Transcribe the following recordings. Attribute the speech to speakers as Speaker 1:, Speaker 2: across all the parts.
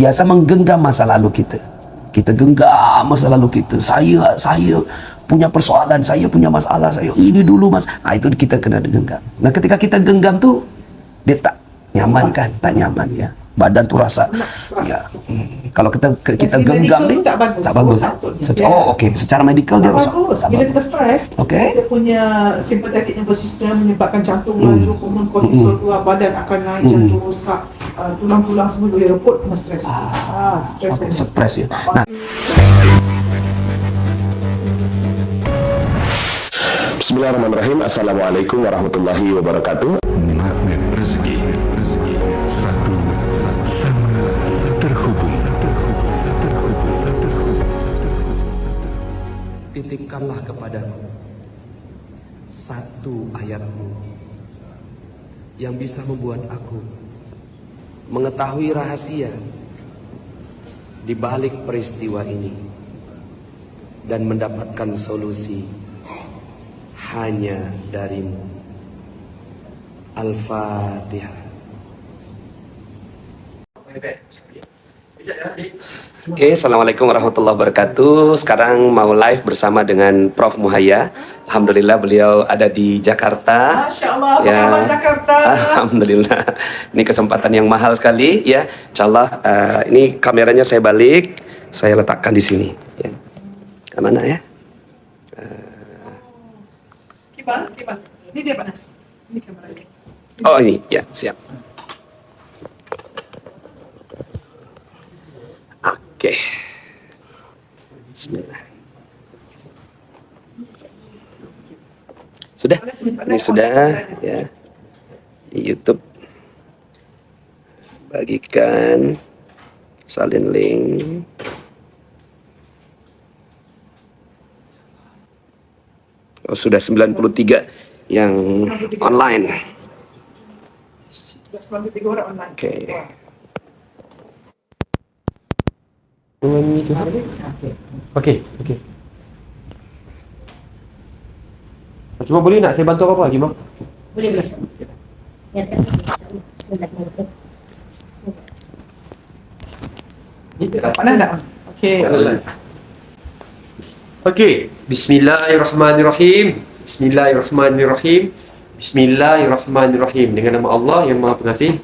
Speaker 1: biasa menggenggam masa lalu kita. Kita genggam masa lalu kita. Saya punya persoalan, saya punya masalah, saya ini dulu mas. Nah, itu kita kena genggam. Nah, ketika kita genggam tuh dia tak nyaman kan, tak nyaman ya. Badan tuh rasa ya. Kalau kita genggam nih tak bagus. Secara medikal dia rusak.
Speaker 2: Bila kita stres, kita punya sympathetic nervous system menyebabkan jantung laju, hormon kortisol keluar, badan akan naik, jantung rosak, tulang-tulang semua boleh repot kena stres.
Speaker 1: Stres ya. Nah,
Speaker 3: Bismillahirrahmanirrahim. Assalamualaikum warahmatullahi wabarakatuh.
Speaker 4: Magnet rezeki satu sama terhubung.
Speaker 5: Titipkanlah kepadaku satu ayatmu yang bisa membuat aku mengetahui rahasia di balik peristiwa ini dan mendapatkan solusi hanya darimu. Al-Fatihah. Oke, assalamualaikum warahmatullahi wabarakatuh. Sekarang mau live bersama dengan Prof Muhaya. Alhamdulillah beliau ada di Jakarta.
Speaker 2: Masya Allah, apa kabar Jakarta?
Speaker 5: Alhamdulillah. Ini kesempatan yang mahal sekali ya. Insyaallah ini kameranya saya balik, saya letakkan di sini. Ya. Mana ya?
Speaker 2: Tiba. Ini dia panas. Ini kameranya.
Speaker 5: Oh ini, ya siap. Oke. Bismillah. Sudah? Ini sudah ya. Di YouTube. Bagikan. Salin link. Oh, sudah 93 yang online.
Speaker 2: 93 orang online.
Speaker 5: Oke.
Speaker 6: Okey. Cuma boleh nak saya bantu apa-apa lagi, Mak?
Speaker 7: Boleh.
Speaker 2: Panas tak? Okey.
Speaker 6: Okey. Bismillahirrahmanirrahim. Dengan nama Allah yang Maha Pengasih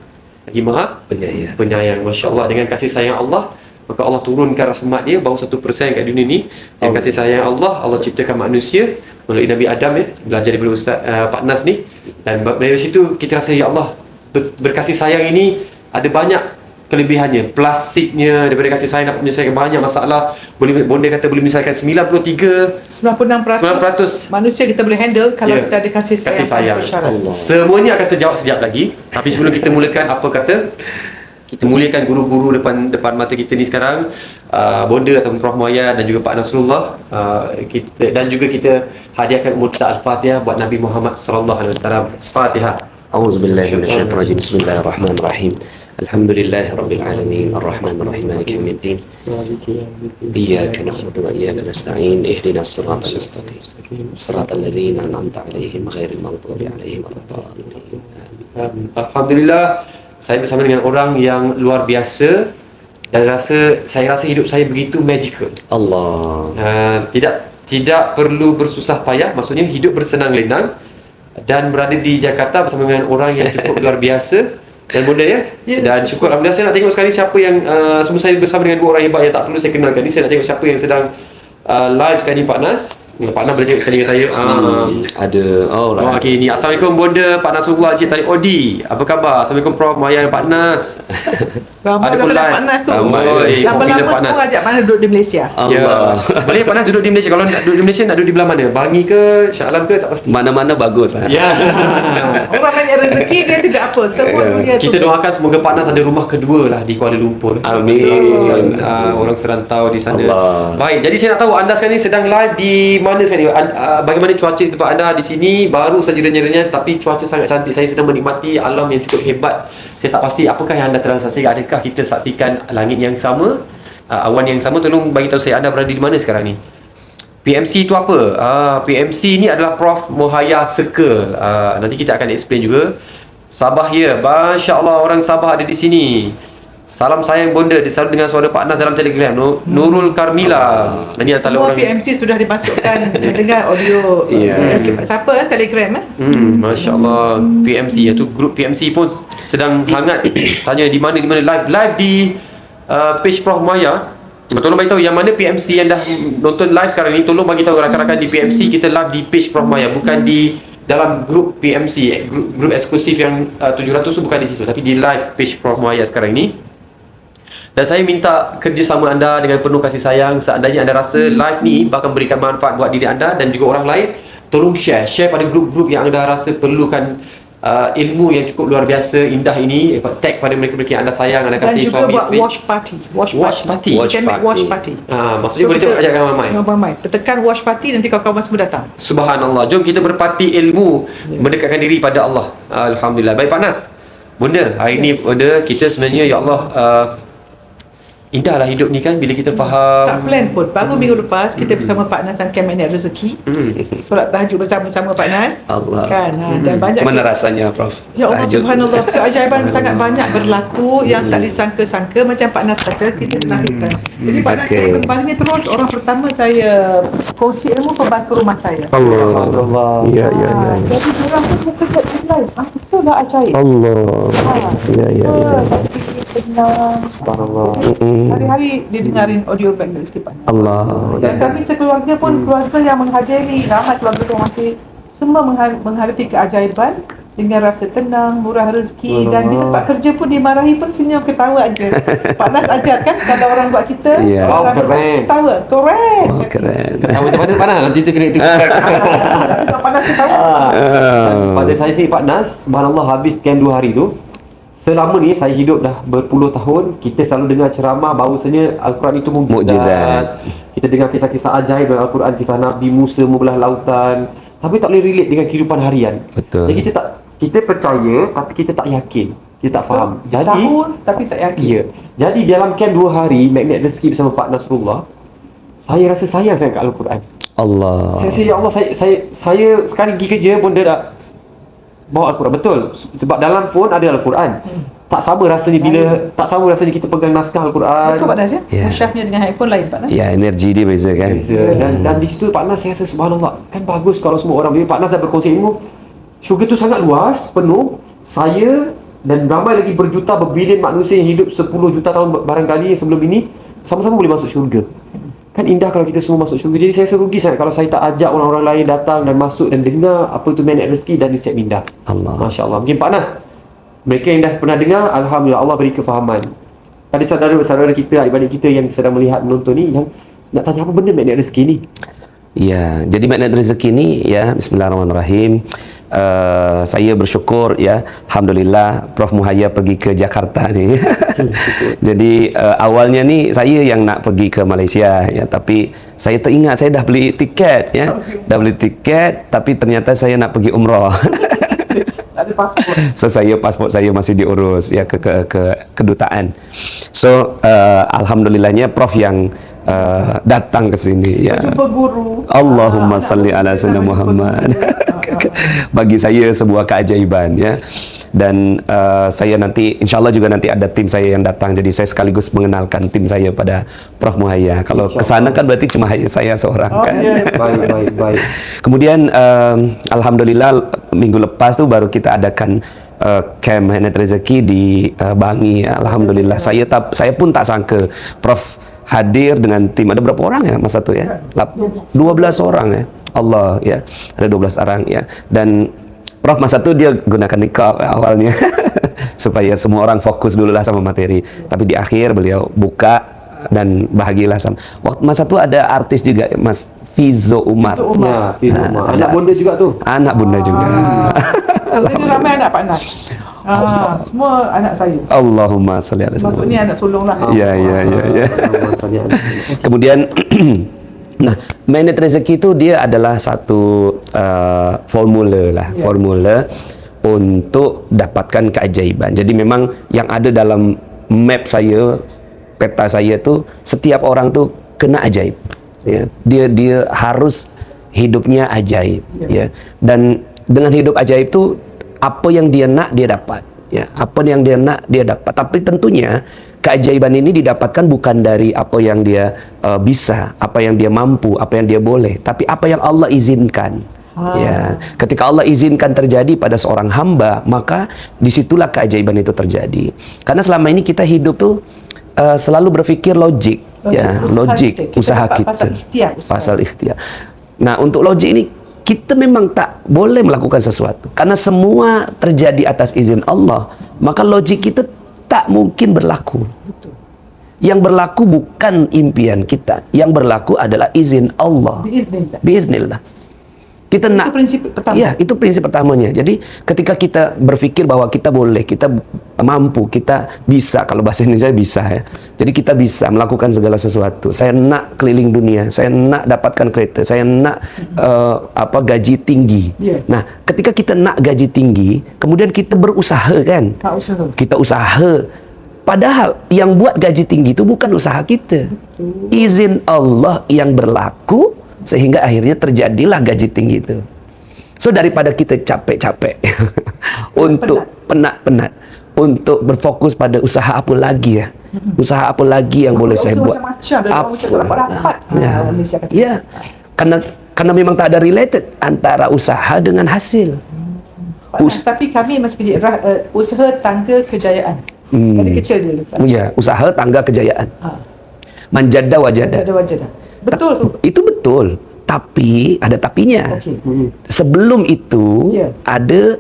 Speaker 6: lagi Maha Penyayang. Masya-Allah, dengan kasih sayang Allah, maka Allah turunkan rahmat dia baru 1% kat dunia ni. Dengan kasih sayang Allah ciptakan manusia melalui Nabi Adam ya, belajar daripada Ustaz Pak Nas ni. Dan dari situ kita rasa ya Allah berkasih sayang ini ada banyak kelebihannya, plastiknya daripada kasih sayang dapat menyelesaikan banyak masalah. Bonda kata boleh menyelesaikan 96%
Speaker 2: manusia kita boleh handle kalau kita ada kasih sayang.
Speaker 6: Semuanya akan terjawab sekejap lagi. Tapi sebelum kita mulakan apa kata, kita muliakan guru-guru depan mata kita ni sekarang, Bonda ataupun Prof Muhaya dan juga Pak Nasrullah, dan juga kita hadiahkan umur kita Al-Fatihah buat Nabi Muhammad sallallahu alaihi wasallam. Fatihah.
Speaker 5: A'udzubillahi minasyaitonirrajim. Bismillahirrahmanirrahim. Alhamdulillahirabbil alamin arrahmanir rahim maliki yaumiddin. Iyyaka na'budu wa iyyaka nasta'in. Ihdinas siratal mustaqim. Shiratal ladzina an'amta 'alaihim ghairil maghdubi 'alaihim waladdallin.
Speaker 6: Alhamdulillah, saya bersama dengan orang yang luar biasa dan saya rasa hidup saya begitu magical.
Speaker 5: Allah.
Speaker 6: Tidak perlu bersusah payah, maksudnya hidup bersenang lenang dan berada di Jakarta bersama dengan orang yang cukup luar biasa. Dan Bonda ya? Dan syukur Alhamdulillah, saya nak tengok sekali siapa yang semua saya bersama dengan dua orang hebat yang tak perlu saya kenalkan ni. Saya nak tengok siapa yang sedang live sekali Pak Nas. Pak Nas boleh tengok sekali dengan saya.
Speaker 5: Ada.
Speaker 6: Okey ni. Assalamualaikum Bonda, Pak Nasrullah, Encik Tarik Odi. Apa khabar? Assalamualaikum Prof Muhaya dan Pak Nas.
Speaker 2: Ada pun live Pak Nas tu. Lama-lama semua ajak mana duduk di Malaysia.
Speaker 6: Allah. Boleh Pak Nas duduk di Malaysia. Kalau nak duduk di Malaysia, nak duduk di belah mana? Bangi ke, Shah Alam ke, tak pasti.
Speaker 5: Mana-mana bagus.
Speaker 6: Ya.
Speaker 2: Orang banyak rezeki dia tidak apa. Semua dunia tu.
Speaker 6: Kita doakan semoga Pak Nas ada rumah kedua lah di Kuala Lumpur.
Speaker 5: Amin.
Speaker 6: Orang serantau di sana.
Speaker 5: Allah.
Speaker 6: Baik, jadi saya nak tahu anda sekarang ni sedang live di mana sekarang ni? Bagaimana cuaca di tempat anda di sini? Baru saja renyah-renyah tapi cuaca sangat cantik. Saya sedang menikmati alam yang cukup hebat. Saya tak pasti apakah yang anda terang saksikan. Adakah kita saksikan langit yang sama, awan yang sama? Tolong bagi tahu saya anda berada di mana sekarang ni. PMC itu apa? PMC ni adalah Prof Muhaya Circle. Nanti kita akan explain juga. Sabah ya, Masya Allah, orang Sabah ada di sini. Salam sayang bonda, disambut dengan suara Pak Nas dalam Telegram. Nurul Karmila. Ini antara
Speaker 2: Semua
Speaker 6: orang
Speaker 2: PMC sudah dimasukkan mendengar audio. Siapa Telegram
Speaker 6: Masya Allah, PMC iaitu grup PMC pun sedang hangat tanya di mana live di page Prof Maya. Tolong bagi tahu yang mana PMC yang dah nonton live sekarang ni, tolong bagi tahu rakan-rakan di PMC kita live di page Prof Maya, bukan di dalam grup PMC, grup eksklusif yang 700 tu bukan di situ, tapi di live page Prof Maya sekarang ni. Dan saya minta kerjasama anda dengan penuh kasih sayang. Seandainya anda rasa live ni bakal memberikan manfaat buat diri anda dan juga orang lain, tolong share pada grup-grup yang anda rasa perlukan ilmu yang cukup luar biasa indah ini. Tag pada mereka-mereka yang anda sayang, anda
Speaker 2: dan
Speaker 6: kasih
Speaker 2: juga
Speaker 6: suami
Speaker 2: buat
Speaker 6: isteri.
Speaker 2: watch party.
Speaker 6: Watch
Speaker 2: Can make watch party.
Speaker 6: Maksudnya boleh tengok ajak ramai.
Speaker 2: Tekan watch party, nanti kawan-kawan semua datang.
Speaker 6: Subhanallah. Jom kita berparti ilmu, mendekatkan diri pada Allah. Alhamdulillah. Baik Pak Nas, Bunda, hari ni Bunda, kita sebenarnya ya Allah, indahlah hidup ni kan bila kita faham.
Speaker 2: Tak plan pun. Baru minggu lepas kita bersama Pak Nas dan Camp Magnet Rezeki. Solat tahajud bersama-sama Pak Nas.
Speaker 1: Allah.
Speaker 2: Kan. Dan banyak.
Speaker 1: Macam mana rasanya, Prof?
Speaker 2: Ya Allah,
Speaker 1: Tahajud.
Speaker 2: subhanallah, keajaiban sangat banyak berlaku yang tak disangka-sangka. Macam Pak Nas kata, kita dilahirkan. Jadi Pak Nas, saya kembali terus. Orang pertama saya kongsi ilmu pembantu rumah saya.
Speaker 6: Allah.
Speaker 1: Ya.
Speaker 2: Jadi orang pun bekerja di live. Betul lah ajaib.
Speaker 1: Allah. Ya.
Speaker 2: Tenang.
Speaker 6: Subhanallah.
Speaker 2: Hari-hari didengarin audio background sikit Pak Nas.
Speaker 1: Allah.
Speaker 2: Dan kami sekeluarga pun keluarga yang menghadiri, ramai keluarga yang masih semua menghadapi keajaiban dengan rasa tenang, murah rezeki. Dan di tempat kerja pun dimarahi pun senyum ketawa aja. Pak Nas ajar kan, kalau orang buat kita,
Speaker 1: Ya.
Speaker 2: orang
Speaker 6: Keren.
Speaker 2: ketawa. Correct.
Speaker 1: Oh, keren.
Speaker 6: Tahu macam mana nanti kita kena itu.
Speaker 2: Pak Nas ketawa.
Speaker 6: Pada saya sih Pak Nas, subhanallah, habis sekian 2 hari tu, selama ni saya hidup dah berpuluh tahun, kita selalu dengar ceramah bahawasanya Al-Quran itu mukjizat. Kita dengar kisah-kisah ajaib dalam Al-Quran, kisah Nabi Musa membelah lautan, tapi tak boleh relate dengan kehidupan harian.
Speaker 1: Betul.
Speaker 6: Jadi kita percaya tapi kita tak yakin, kita tak faham. Jadi
Speaker 2: Tahun tapi tak yakin.
Speaker 6: ya. Jadi dalam camp 2 hari Magnet Rezeki bersama Pak Nasrullah, saya rasa sayang sangat kat Al-Quran.
Speaker 1: Allah.
Speaker 6: Saya ya Allah, saya sekarang pergi kerja pun dia dah bawa Al-Quran. Betul. Sebab dalam phone ada Al-Quran. Tak sama rasanya kita pegang naskah Al-Quran.
Speaker 2: Betul Pak Nas ya?
Speaker 1: Ya.
Speaker 2: Musyafnya dengan handphone lain Pak Nas.
Speaker 1: Ya, energi dia beza kan.
Speaker 6: Dan di situ Pak Nas saya rasa subhanallah, kan bagus kalau semua orang, bila Pak Nas dah berkongsi ilmu, syurga tu sangat luas, penuh. Saya dan ramai lagi berbilion manusia yang hidup 10 juta tahun barangkali sebelum ini, sama-sama boleh masuk syurga. Kan indah kalau kita semua masuk syurga. Jadi saya rasa rugi sangat kalau saya tak ajak orang-orang lain datang dan masuk dan dengar apa itu Magnet Rezeki dan Resep Minda.
Speaker 1: Allah.
Speaker 6: Masya Allah. Mungkin Pak Nas, mereka yang dah pernah dengar, alhamdulillah Allah beri kefahaman. Ada saudara-saudara kita, adik-adik kita yang sedang melihat, menonton ni, yang nak tanya apa benda Magnet Rezeki ni.
Speaker 1: Ya, jadi Magnet Rezeki ni ya, bismillahirrahmanirrahim. Saya bersyukur ya, alhamdulillah Prof Muhaya pergi ke Jakarta ni. Jadi awalnya ni saya yang nak pergi ke Malaysia ya, tapi saya teringat saya dah beli tiket ya. Dah beli tiket tapi ternyata saya nak pergi umrah.
Speaker 2: Tak ada pasport.
Speaker 1: So pasport saya masih diurus ya ke kedutaan. So alhamdulillahnya Prof yang datang ke sini ya.
Speaker 2: Jumpa guru.
Speaker 1: Allahumma salli ala sayyidina Muhammad. Bagi saya sebuah keajaiban ya. Dan saya nanti insyaallah juga nanti ada tim saya yang datang, jadi saya sekaligus mengenalkan tim saya pada Prof Muhaya. Kalau ke sana kan berarti cuma saya seorang kan.
Speaker 6: Baik.
Speaker 1: Kemudian alhamdulillah minggu lepas tu baru kita adakan camp Magnet Rezeki di Bangi. Alhamdulillah saya pun tak sangka Prof hadir dengan tim. Ada berapa orang ya masa tu ya? 12 orang ya. Allah ya. Ada 12 orang ya. Dan Prof masa tu dia gunakan niqab awalnya supaya semua orang fokus dulu lah sama materi. Tapi di akhir beliau buka dan bahagialah sama. Waktu masa tu ada artis juga Mas Fizo Umar.
Speaker 6: Ya, Fizo Umar. Anak bunda juga tu.
Speaker 1: Anak bunda juga.
Speaker 2: Sini ramai anak Pak Nas. Semua anak saya.
Speaker 1: Allahumma salli ala sayyidina.
Speaker 2: Maksudnya anak sulung lah.
Speaker 1: Ya. Kemudian nah, Magnet Rezeki itu dia adalah satu formula lah, formula untuk dapatkan keajaiban. Jadi memang yang ada dalam map saya, peta saya tu, setiap orang tu kena ajaib. Ya. Dia harus hidupnya ajaib. Ya. Dan dengan hidup ajaib tu apa yang dia nak dia dapat. Ya, apa yang dia nak dia dapat. Tapi tentunya keajaiban ini didapatkan bukan dari apa yang dia bisa, apa yang dia mampu, apa yang dia boleh, tapi apa yang Allah izinkan. Ya, ketika Allah izinkan terjadi pada seorang hamba, maka disitulah keajaiban itu terjadi. Karena selama ini kita hidup tuh selalu berpikir logik, ya, logik, usaha kita, pasal ikhtiar. Nah, untuk logik ini kita memang tak boleh melakukan sesuatu karena semua terjadi atas izin Allah, maka logik kita tak mungkin berlaku. Yang berlaku bukan impian kita, yang berlaku adalah izin Allah. Biiznillah. Kita
Speaker 2: Itu
Speaker 1: nak,
Speaker 2: prinsip pertama.
Speaker 1: ya, itu prinsip pertamanya. Jadi ketika kita berpikir bahwa kita boleh, kita mampu, kita bisa, kalau bahasa Indonesia bisa, ya. Jadi kita bisa melakukan segala sesuatu. Saya nak keliling dunia, saya nak dapatkan kereta, saya nak gaji tinggi.
Speaker 2: Yeah.
Speaker 1: Nah, ketika kita nak gaji tinggi, kemudian kita berusaha, kan?
Speaker 2: Tak usaha.
Speaker 1: Kita usaha. Padahal yang buat gaji tinggi itu bukan usaha kita. Izin Allah yang berlaku sehingga akhirnya terjadilah gaji tinggi itu. So daripada kita capek-capek untuk penat-penat untuk berfokus pada usaha apa lagi, ya. Usaha apa lagi yang boleh saya buat?
Speaker 2: Macam-macam dan orang macam tak dapat.
Speaker 1: Ya. Ya. Karena memang tak ada related antara usaha dengan hasil.
Speaker 2: Tapi kami masih kecil, usaha tangga kejayaan. Dari kecil dulu.
Speaker 1: Ya, usaha tangga kejayaan. Manjada wajada.
Speaker 2: Ada wajadah. Betul tu.
Speaker 1: Itu betul, tapi ada tapinya.
Speaker 2: Okey.
Speaker 1: Sebelum itu
Speaker 2: Ya.
Speaker 1: ada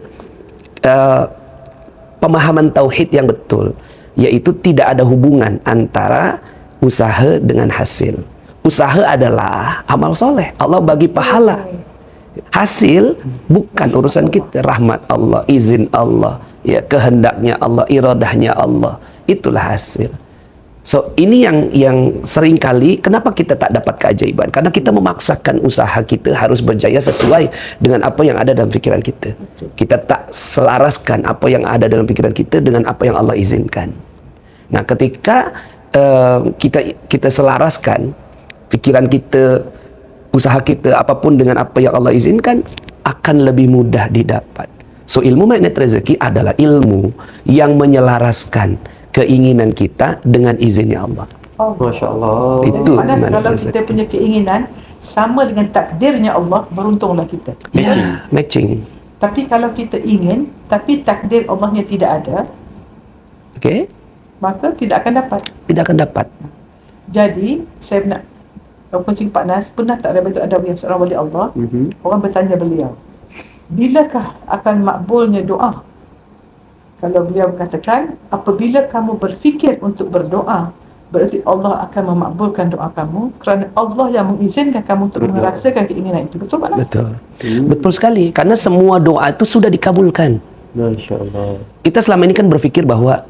Speaker 1: pemahaman tauhid yang betul, yaitu tidak ada hubungan antara usaha dengan hasil. Usaha adalah amal soleh, Allah bagi pahala. Hasil bukan urusan kita, rahmat Allah, izin Allah, ya, kehendaknya Allah, iradahnya Allah, itulah hasil. So ini yang sering kali kenapa kita tak dapat keajaiban, karena kita memaksakan usaha kita harus berjaya sesuai dengan apa yang ada dalam pikiran kita. Kita tak selaraskan apa yang ada dalam pikiran kita dengan apa yang Allah izinkan. Nah, ketika kita selaraskan pikiran kita, usaha kita, apapun dengan apa yang Allah izinkan, akan lebih mudah didapat. So ilmu magnet rezeki adalah ilmu yang menyelaraskan keinginan kita dengan izinnya Allah.
Speaker 6: Masya Allah.
Speaker 1: Itu
Speaker 2: Panas
Speaker 1: mana
Speaker 2: kalau
Speaker 1: rezeki.
Speaker 2: kita punya keinginan sama dengan takdirnya Allah, beruntunglah kita.
Speaker 1: Ya, matching.
Speaker 2: Tapi kalau kita ingin tapi takdir Allahnya tidak ada,
Speaker 1: Okey,
Speaker 2: maka tidak akan dapat.
Speaker 1: tidak akan dapat.
Speaker 2: Jadi saya nak kongsi Pak Nas, pernah tak ada yang seorang wali Allah, orang bertanya beliau, bilakah akan makbulnya doa? Kalau beliau mengatakan, apabila kamu berfikir untuk berdoa, berarti Allah akan memakbulkan doa kamu, kerana Allah yang mengizinkan kamu untuk merasakan keinginan itu. Betul Pak Nas?
Speaker 1: Betul. Betul sekali, karena semua doa itu sudah dikabulkan.
Speaker 6: Masya Allah.
Speaker 1: Kita selama ini kan berpikir bahwa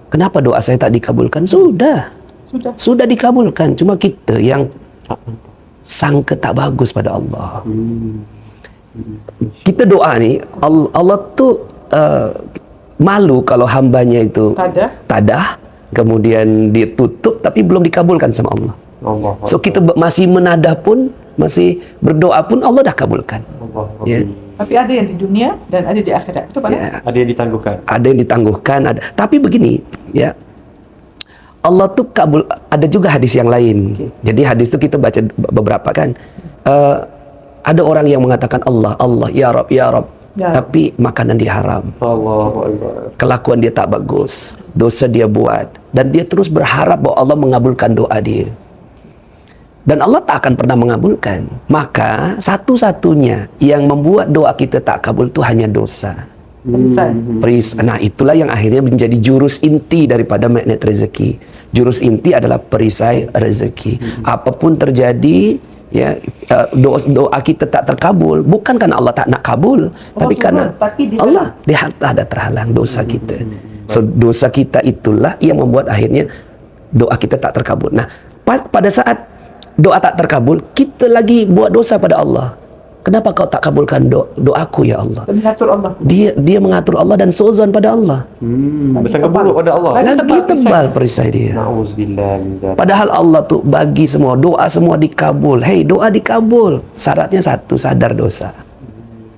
Speaker 1: kenapa doa saya tak dikabulkan? Sudah dikabulkan. Cuma kita yang sangka tak bagus pada Allah. Kita doa ni, Allah tu malu kalau hambanya itu tadah, kemudian ditutup tapi belum dikabulkan sama Allah. So kita masih menadah pun, masih berdoa pun, Allah dah kabulkan. Ya.
Speaker 2: Tapi ada yang di dunia dan ada di akhirat. Betul Pak Nas?
Speaker 1: Ya.
Speaker 6: Ada yang ditangguhkan.
Speaker 1: Ada yang ditangguhkan, ada. Tapi begini, ya. Allah tuh kabul. Ada juga hadis yang lain. Jadi hadis itu kita baca beberapa, kan. Ada orang yang mengatakan Allah, ya Rabb, ya Rabb.
Speaker 2: Ya.
Speaker 1: Tapi makanan dia haram.
Speaker 6: Allahu Akbar.
Speaker 1: Kelakuan dia tak bagus. Dosa dia buat. Dan dia terus berharap bahwa Allah mengabulkan doa dia. Dan Allah tak akan pernah mengabulkan. Maka satu-satunya yang membuat doa kita tak kabul itu hanya dosa. Nah, itulah yang akhirnya menjadi jurus inti daripada magnet rezeki. Jurus inti adalah perisai rezeki. Apapun terjadi, ya, doa kita tak terkabul bukan karena Allah tak nak kabul, tapi karena Allah dia ada terhalang dosa kita. So dosa kita itulah yang membuat akhirnya doa kita tak terkabul. Nah, pada saat doa tak terkabul, kita lagi buat dosa pada Allah. Kenapa kau tak kabulkan doaku, ya Allah?
Speaker 2: Mengatur Allah.
Speaker 1: Dia mengatur Allah dan suzon pada Allah.
Speaker 6: Bersangka buruk pada Allah.
Speaker 1: Lagi tebal perisai dia.
Speaker 6: Na'udzubillah min dzalik.
Speaker 1: Padahal Allah tuh bagi semua, doa semua dikabul. Hei, doa dikabul. Syaratnya satu, sadar dosa.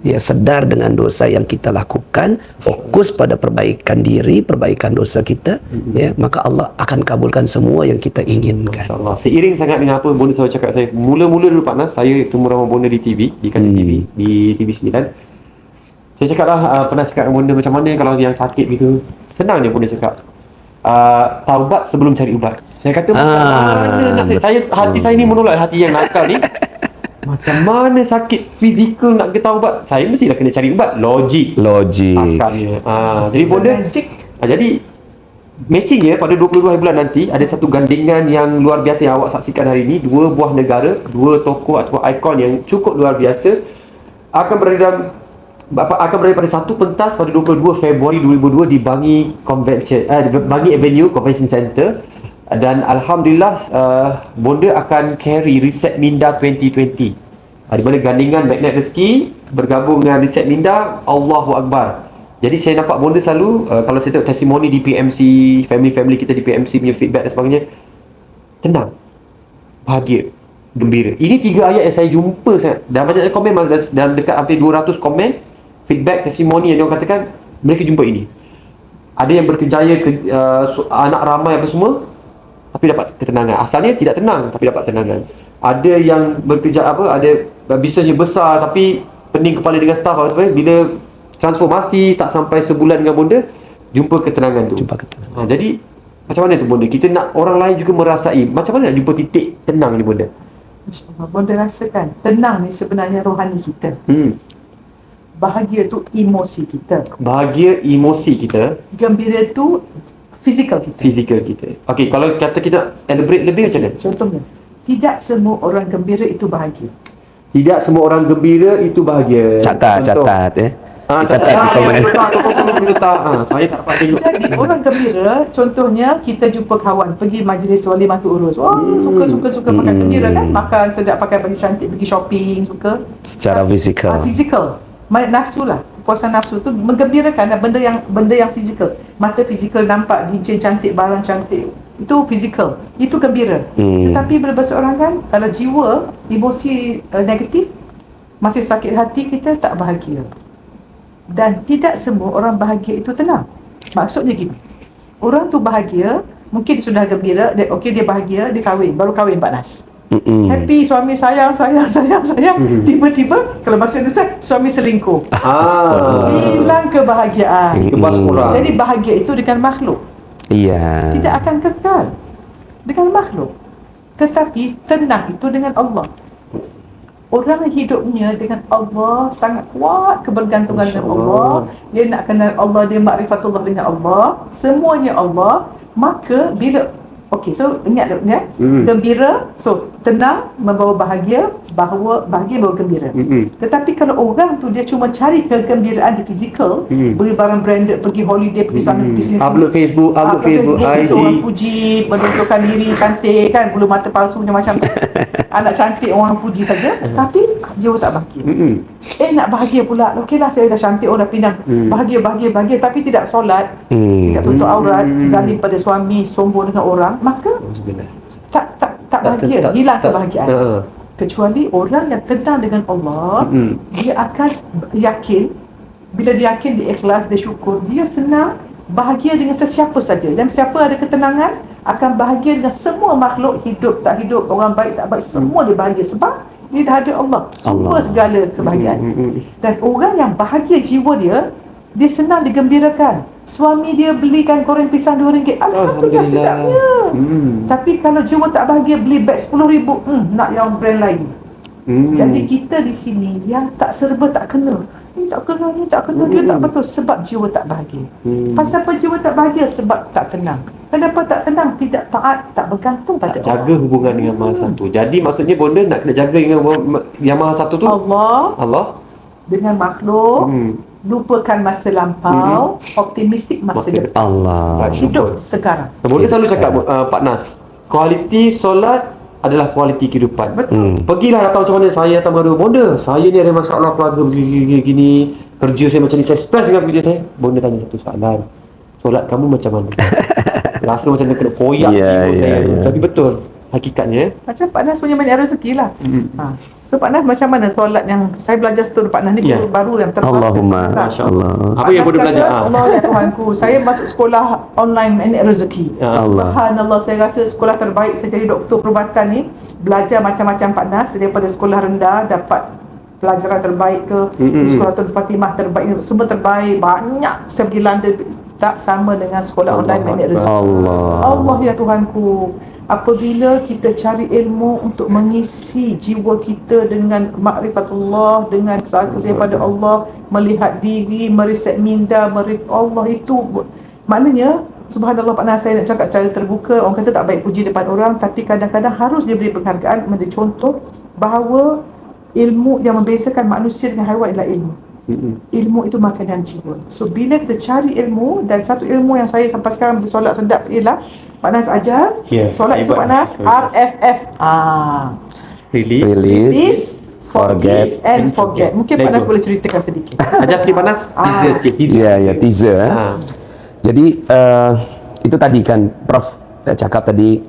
Speaker 1: dia sedar dengan dosa yang kita lakukan, fokus pada perbaikan diri, perbaikan dosa kita, ya, maka Allah akan kabulkan semua yang kita inginkan.
Speaker 6: InsyaAllah. Seiring sangat dengan apa Bonda selalu cakap saya. Mula-mula dulu Pak Nas, saya temu ramai Bonda di TV, di Kata TV, di TV9. Saya cakap lah, pernah cakap dengan Bonda macam mana kalau yang sakit gitu. Senang je Bonda cakap. Taubat sebelum cari ubat. Saya kata macam mana nak saya hati saya ni menolak, hati yang nakal ni. Macam mana sakit fizikal nak kita ubat? Saya mestilah kena cari ubat. Logik akalnya. Jadi Bonda jadi matching ya pada 22 hari bulan nanti ada satu gandingan yang luar biasa yang awak saksikan hari ini. Dua buah negara, dua tokoh atau ikon yang cukup luar biasa akan berada pada satu pentas pada 22 Februari 2002 di Bangi Avenue Convention Center. Dan Alhamdulillah Bonda akan carry Reset Minda 2020, di mana gandingan Magnet Rezeki bergabung dengan Reset Minda. Allahu Akbar. Jadi saya nampak Bonda selalu kalau saya tengok testimoni di PMC, family kita di PMC punya feedback dan sebagainya, tenang, bahagia, gembira. Ini 3 ayat yang saya jumpa dan banyak komen dalam dekat hampir 200 komen feedback testimoni yang diorang katakan mereka jumpa ini. Ada yang berkejaya anak ramai apa semua, tapi dapat ketenangan. Asalnya tidak tenang tapi dapat ketenangan. Ada yang ada bisnesnya besar tapi pening kepala dengan staff apa sebagainya. Bila transformasi tak sampai sebulan dengan Bonda, jumpa ketenangan tu. Jadi macam mana tu Bonda? Kita nak orang lain juga merasai. Macam mana nak jumpa titik tenang ni Bonda?
Speaker 2: InsyaAllah. Bonda rasakan tenang ni sebenarnya rohani kita. Bahagia tu emosi kita. Gembira tu fizikal kita. Okey, kalau kata kita elaborate lebih macam mana? Contohnya, tidak semua orang gembira itu bahagia.
Speaker 1: Catat catat di komen.
Speaker 6: Saya tak dapat tengok.
Speaker 2: Jadi orang gembira, contohnya kita jumpa kawan pergi majlis walimatul urus. Suka makan gembira kan, makan sedap, pakai baju cantik, pergi shopping, suka
Speaker 1: Secara fizikal.
Speaker 2: Nafsu lah, kepuasan nafsu tu menggembirakan benda yang fizikal. Mata fizikal nampak cincin cantik, barang cantik, itu fizikal, itu gembira. Tetapi bila seorang kan, kalau jiwa emosi negatif, masih sakit hati, kita tak bahagia. Dan tidak semua orang bahagia itu tenang. Maksudnya gini, orang tu bahagia, mungkin dia sudah gembira, dia bahagia, dia baru kahwin Pak Nas. Happy, suami sayang. Tiba-tiba kalau bahasa Indonesia, suami selingkuh. Hilang kebahagiaan. Jadi bahagia itu dengan makhluk.
Speaker 1: Iya.
Speaker 2: Tidak akan kekal dengan makhluk. Tetapi tenang itu dengan Allah. Orang hidupnya dengan Allah sangat kuat kebergantungan dengan Allah. Dia nak kenal Allah, dia makrifatullah dengan Allah, semuanya Allah. Maka bila so ingat ya, gembira, so tenang membawa bahagia, bahagia bawa gembira. Tetapi kalau orang tu dia cuma cari kegembiraan di fizikal, beli barang branded, pergi holiday, pergi sana, pergi sini,
Speaker 6: upload Facebook, IG,
Speaker 2: orang puji, menunjukkan diri cantik kan, bulu mata palsunya macam anak cantik orang puji saja, tapi jiwa tak bahagia. Nak bahagia pula, okeylah saya dah cantik, orang pinang, bahagia, tapi tidak solat, tidak tutup aurat, zalim pada suami, sombong dengan orang, maka tak bahagia, hilang kebahagiaan. Kecuali orang yang tenang dengan Allah, dia akan yakin. Bila dia yakin, dia ikhlas, dia syukur, dia senang bahagia dengan sesiapa saja. Dan siapa ada ketenangan akan bahagia dengan semua makhluk, hidup tak hidup, orang baik tak baik, semua dia bahagia sebab dia dah ada Allah, semua segala kebahagiaan. Dan orang yang bahagia jiwa dia senang digembirakan. Suami dia belikan goreng pisang RM2, alhamdulillah sedapnya. Tapi kalau jiwa tak bahagia, beli beg RM10,000, nak yang brand lain. Jadi kita di sini yang tak serba tak kena. Ni tak kena, dia tak betul sebab jiwa tak bahagia. Pasal apa jiwa tak bahagia? Sebab tak tenang. Kenapa tak tenang? Tidak taat, tak bergantung pada
Speaker 6: tak jaga hubungan dengan Maha Satu. Jadi maksudnya Bonda nak kena jaga dengan yang Maha Satu tu Allah
Speaker 2: dengan makhluk, lupakan masa lampau, optimistik masa depan.
Speaker 1: Allah.
Speaker 2: Hidup sekarang.
Speaker 6: Bonda selalu cakap Pak Nas, kualiti solat adalah kualiti kehidupan. Pergilah datang macam mana saya datang baru, Bonda, saya ni ada masalah keluarga begini, kerja saya macam ni, saya stres dengan kerja saya. Bonda tanya satu soalan, solat kamu macam mana? Rasa macam dia kena koyak saya. Tapi betul hakikatnya.
Speaker 2: Macam Pak Nas punya banyak rezeki lah. So Pak Nas, macam mana solat yang saya belajar tu Pak Nas ni
Speaker 6: Ya.
Speaker 2: baru yang terbaru.
Speaker 1: Allahumma
Speaker 6: Masya Allah.
Speaker 1: Allah.
Speaker 6: Apa yang boleh belajar?
Speaker 2: Allah ya Tuhanku, saya masuk sekolah online Magnet Rezeki.
Speaker 1: Allah.
Speaker 2: Subhanallah, saya rasa sekolah terbaik. Saya jadi doktor perubatan ni, belajar macam-macam Pak Nas, daripada sekolah rendah dapat pelajaran terbaik ke, sekolah Tun Fatimah terbaik, semua terbaik, banyak. Saya pergi London, tak sama dengan sekolah online Magnet Rezeki. Allah ya Tuhanku, apabila kita cari ilmu untuk mengisi jiwa kita dengan makrifatullah, dengan kesihatan pada Allah, melihat diri, mereset minda, Allah itu maknanya subhanallah Pak Nas, saya nak cakap secara terbuka, orang kata tak baik puji depan orang, tapi kadang-kadang harus diberi penghargaan, menjadi contoh bahawa ilmu yang membezakan manusia dengan haiwan adalah ilmu. Ilmu itu makanan jiwa. So bila kita cari ilmu, dan satu ilmu yang saya sampai sekarang solat sedap ialah Pak Nas ajar, solat itu Pak Nas RFF.
Speaker 6: Release.
Speaker 1: Release,
Speaker 2: Forgive and forget. Mungkin Pak
Speaker 6: Let
Speaker 2: Nas
Speaker 6: go.
Speaker 2: boleh ceritakan sedikit.
Speaker 6: Ajar sikit Pak Nas. Teaser sikit.
Speaker 1: ya teaser. Jadi itu tadi kan Prof cakap tadi,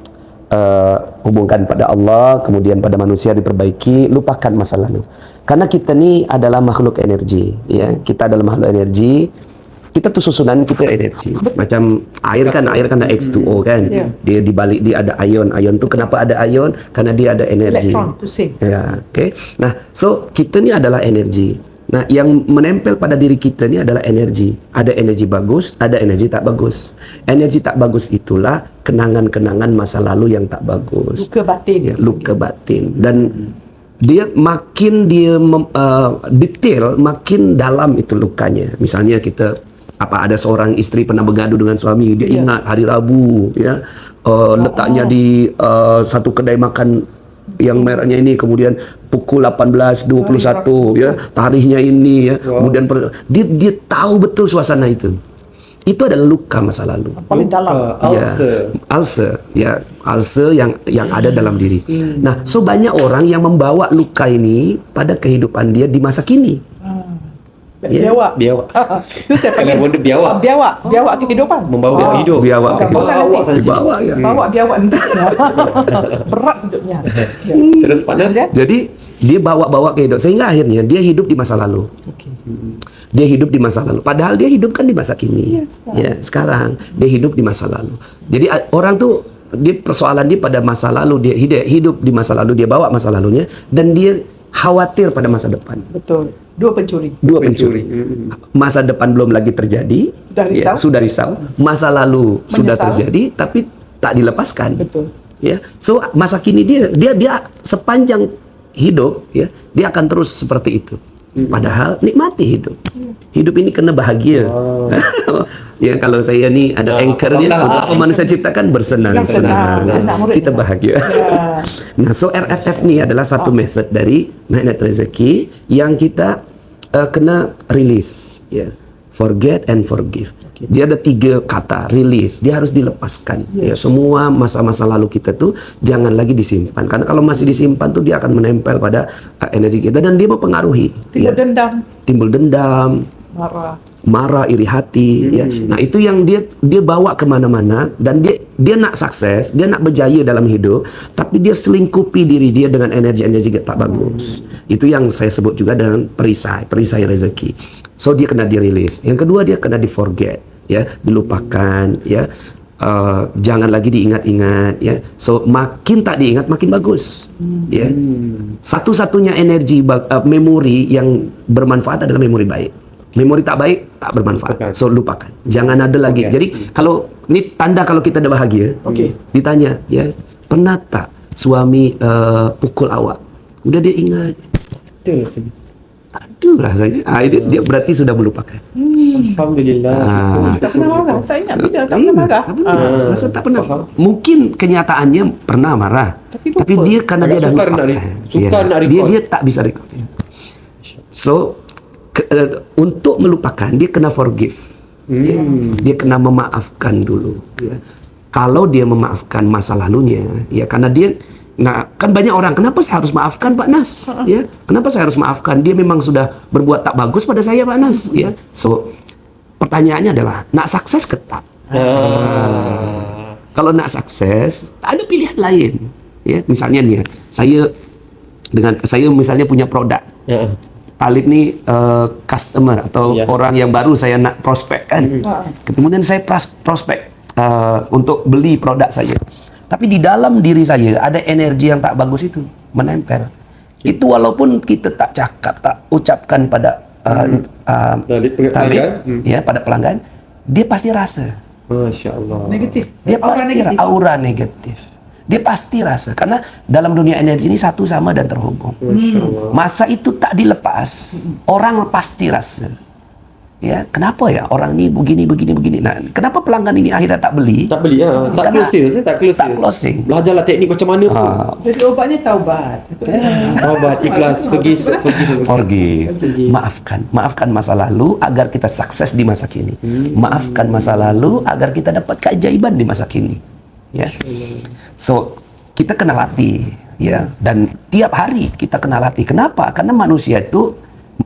Speaker 1: hubungkan pada Allah, kemudian pada manusia diperbaiki, lupakan masa lalu. Karena kita ni adalah makhluk energi, ya. Kita adalah makhluk energi. Kita tuh susunan kita energi. Macam air kan ada H2O kan. Dia di balik dia ada ion. Ion tuh kenapa ada ion? Karena dia ada energi.
Speaker 2: Elektron to say.
Speaker 1: Ya, oke. Nah, so kita ni adalah energi. Nah, yang menempel pada diri kita ni adalah energi. Ada energi bagus, ada energi tak bagus. Energi tak bagus itulah kenangan-kenangan masa lalu yang tak bagus.
Speaker 2: Luka batin.
Speaker 1: Ya, luka batin. Dan dia makin detail, makin dalam itu lukanya. Misalnya kita ada seorang istri pernah bergaduh dengan suami, dia ingat hari Rabu, ya, letaknya di satu kedai makan yang mereknya ini, kemudian pukul 18.21 ya, tarikhnya ini ya, kemudian dia tahu betul suasana itu. Itu adalah luka masa lalu.
Speaker 2: Paling dalam.
Speaker 1: Ulcer yang ada dalam diri. Nah, so banyak orang yang membawa luka ini pada kehidupan dia di masa kini.
Speaker 2: Biawak. Itu saya panggil
Speaker 6: Kalau benda biawak.
Speaker 2: biawak kehidupan.
Speaker 6: Membawa hidup.
Speaker 1: Biawak
Speaker 2: Bukan
Speaker 6: Bawa sana sini.
Speaker 1: dibawa ya.
Speaker 2: Bawa biawak hidupnya. Berat hidupnya.
Speaker 6: Terus Pak Nas.
Speaker 1: Jadi dia bawa kehidupan sehingga akhirnya dia hidup di masa lalu. Dia hidup di masa lalu. Padahal dia hidup kan di masa kini. Sekarang dia hidup di masa lalu. Jadi orang tuh persoalan dia pada masa lalu, dia hidup di masa lalu, dia bawa masa lalunya, dan dia khawatir pada masa depan.
Speaker 2: Betul. Dua pencuri.
Speaker 1: Masa depan belum lagi terjadi, sudah risau. Masa lalu sudah terjadi, tapi tak dilepaskan.
Speaker 2: Betul.
Speaker 1: Ya, so masa kini dia sepanjang hidup, ya, dia akan terus seperti itu. Padahal nikmati hidup. Hidup ini kena bahagia. Ya, kalau saya ni ada anchornya, untuk apa manusia ciptakan bersenang-senang. Kita bahagia. Nah, so RFF ni adalah satu method dari Magnet Rezeki yang kita kena release, ya. Forget and forgive. Dia ada 3 kata, release. Dia harus dilepaskan. Ya, semua masa-masa lalu kita tuh jangan lagi disimpan. Karena kalau masih disimpan tuh dia akan menempel pada energi kita dan dia mempengaruhi. Timbul dendam, marah, iri hati. Ya. Nah, itu yang dia bawa kemana-mana, dan dia nak sukses, dia nak berjaya dalam hidup, tapi dia selingkupi diri dia dengan energi-energi tak bagus. Itu yang saya sebut juga dengan perisai rezeki. So dia kena dirilis. Yang kedua, dia kena di-forget, ya, dilupakan, ya. Jangan lagi diingat-ingat, ya. So makin tak diingat makin bagus. Ya. Satu-satunya energi memori yang bermanfaat adalah memori baik. Memori tak baik tak bermanfaat. So lupakan. Jangan ada lagi. Jadi kalau ini tanda kalau kita dah bahagia. Ditanya, ya, pernah tak suami pukul awak? Udah dia ingat. Aduh rasanya. Dia berarti sudah melupakan.
Speaker 6: Alhamdulillah.
Speaker 2: Tak pernah marah. Tak ingat bila tak pernah marah.
Speaker 1: Masa tak pernah. Mungkin kenyataannya pernah marah. Tapi dia karena dia dah lupakan. Dia tak bisa recall. So untuk melupakan dia kena forgive. Ya. Dia kena memaafkan dulu. Ya. Kalau dia memaafkan masa lalunya, ya, karena dia, nah, kan banyak orang, kenapa saya harus maafkan Pak Nas? Ya, kenapa saya harus maafkan? Dia memang sudah berbuat tak bagus pada saya Pak Nas. Ya, so pertanyaannya adalah nak sukses ke tak? Kalau nak sukses, tak ada pilihan lain. Ya, misalnya nih, saya dengan saya misalnya punya produk.
Speaker 6: Ya.
Speaker 1: Talib nih customer atau
Speaker 6: Ya.
Speaker 1: orang yang baru saya nak prospek kan. Kemudian saya prospek untuk beli produk saya. Tapi di dalam diri saya ada energi yang tak bagus itu menempel. Itu walaupun kita tak cakap, tak ucapkan pada
Speaker 6: Talib
Speaker 1: talib,
Speaker 6: pelanggan.
Speaker 1: ya pada pelanggan, dia pasti rasa.
Speaker 6: Masya Allah.
Speaker 2: Negatif.
Speaker 1: Dia pasti aura negatif. Dia pasti rasa karena dalam dunia energi ini satu sama dan terhubung.
Speaker 6: Masya Allah.
Speaker 1: Masa itu tak dilepas, orang pasti rasa. Ya, kenapa ya orang ini begini. Nah, kenapa pelanggan ini akhirnya tak beli?
Speaker 6: Tak beli ya. Tak
Speaker 1: Karena
Speaker 6: close sales, tak close
Speaker 1: tak
Speaker 6: sales.
Speaker 1: closing.
Speaker 6: Belajarlah teknik macam mana tu.
Speaker 2: Jadi obatnya taubat.
Speaker 6: Taubat, ikhlas, pergi.
Speaker 1: Forgive, maafkan masa lalu agar kita sukses di masa kini. Maafkan masa lalu agar kita dapat keajaiban di masa kini. Ya, so kita kena latih, ya, dan tiap hari kita kena latih. Kenapa? Karena manusia itu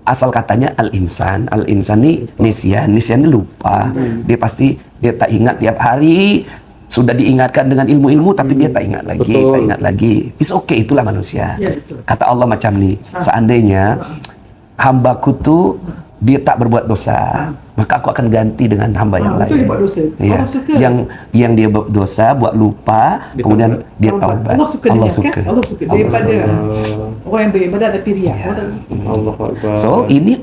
Speaker 1: asal katanya al-insan ni nisyan ni lupa. Dia tak ingat tiap hari. Sudah diingatkan dengan ilmu-ilmu tapi dia tak ingat lagi,
Speaker 6: Betul.
Speaker 1: tak ingat lagi. It's okay, itulah manusia.
Speaker 2: Ya, betul.
Speaker 1: Kata Allah macam ni, seandainya hambaku tu dia tak berbuat dosa, maka aku akan ganti dengan hamba yang
Speaker 2: Betul
Speaker 1: lain.
Speaker 2: dia buat dosa.
Speaker 1: Ya,
Speaker 2: Allah suka.
Speaker 1: yang dia buat dosa, buat lupa,
Speaker 6: Dia
Speaker 1: kemudian
Speaker 6: taubat.
Speaker 1: dia taubat.
Speaker 2: Allah suka
Speaker 1: Allah
Speaker 2: dengan,
Speaker 1: suka.
Speaker 2: kan? Allah suka. Daripada orang yang beribadat tapi riak. Allah tak suka.
Speaker 6: Allah Akbar.
Speaker 1: So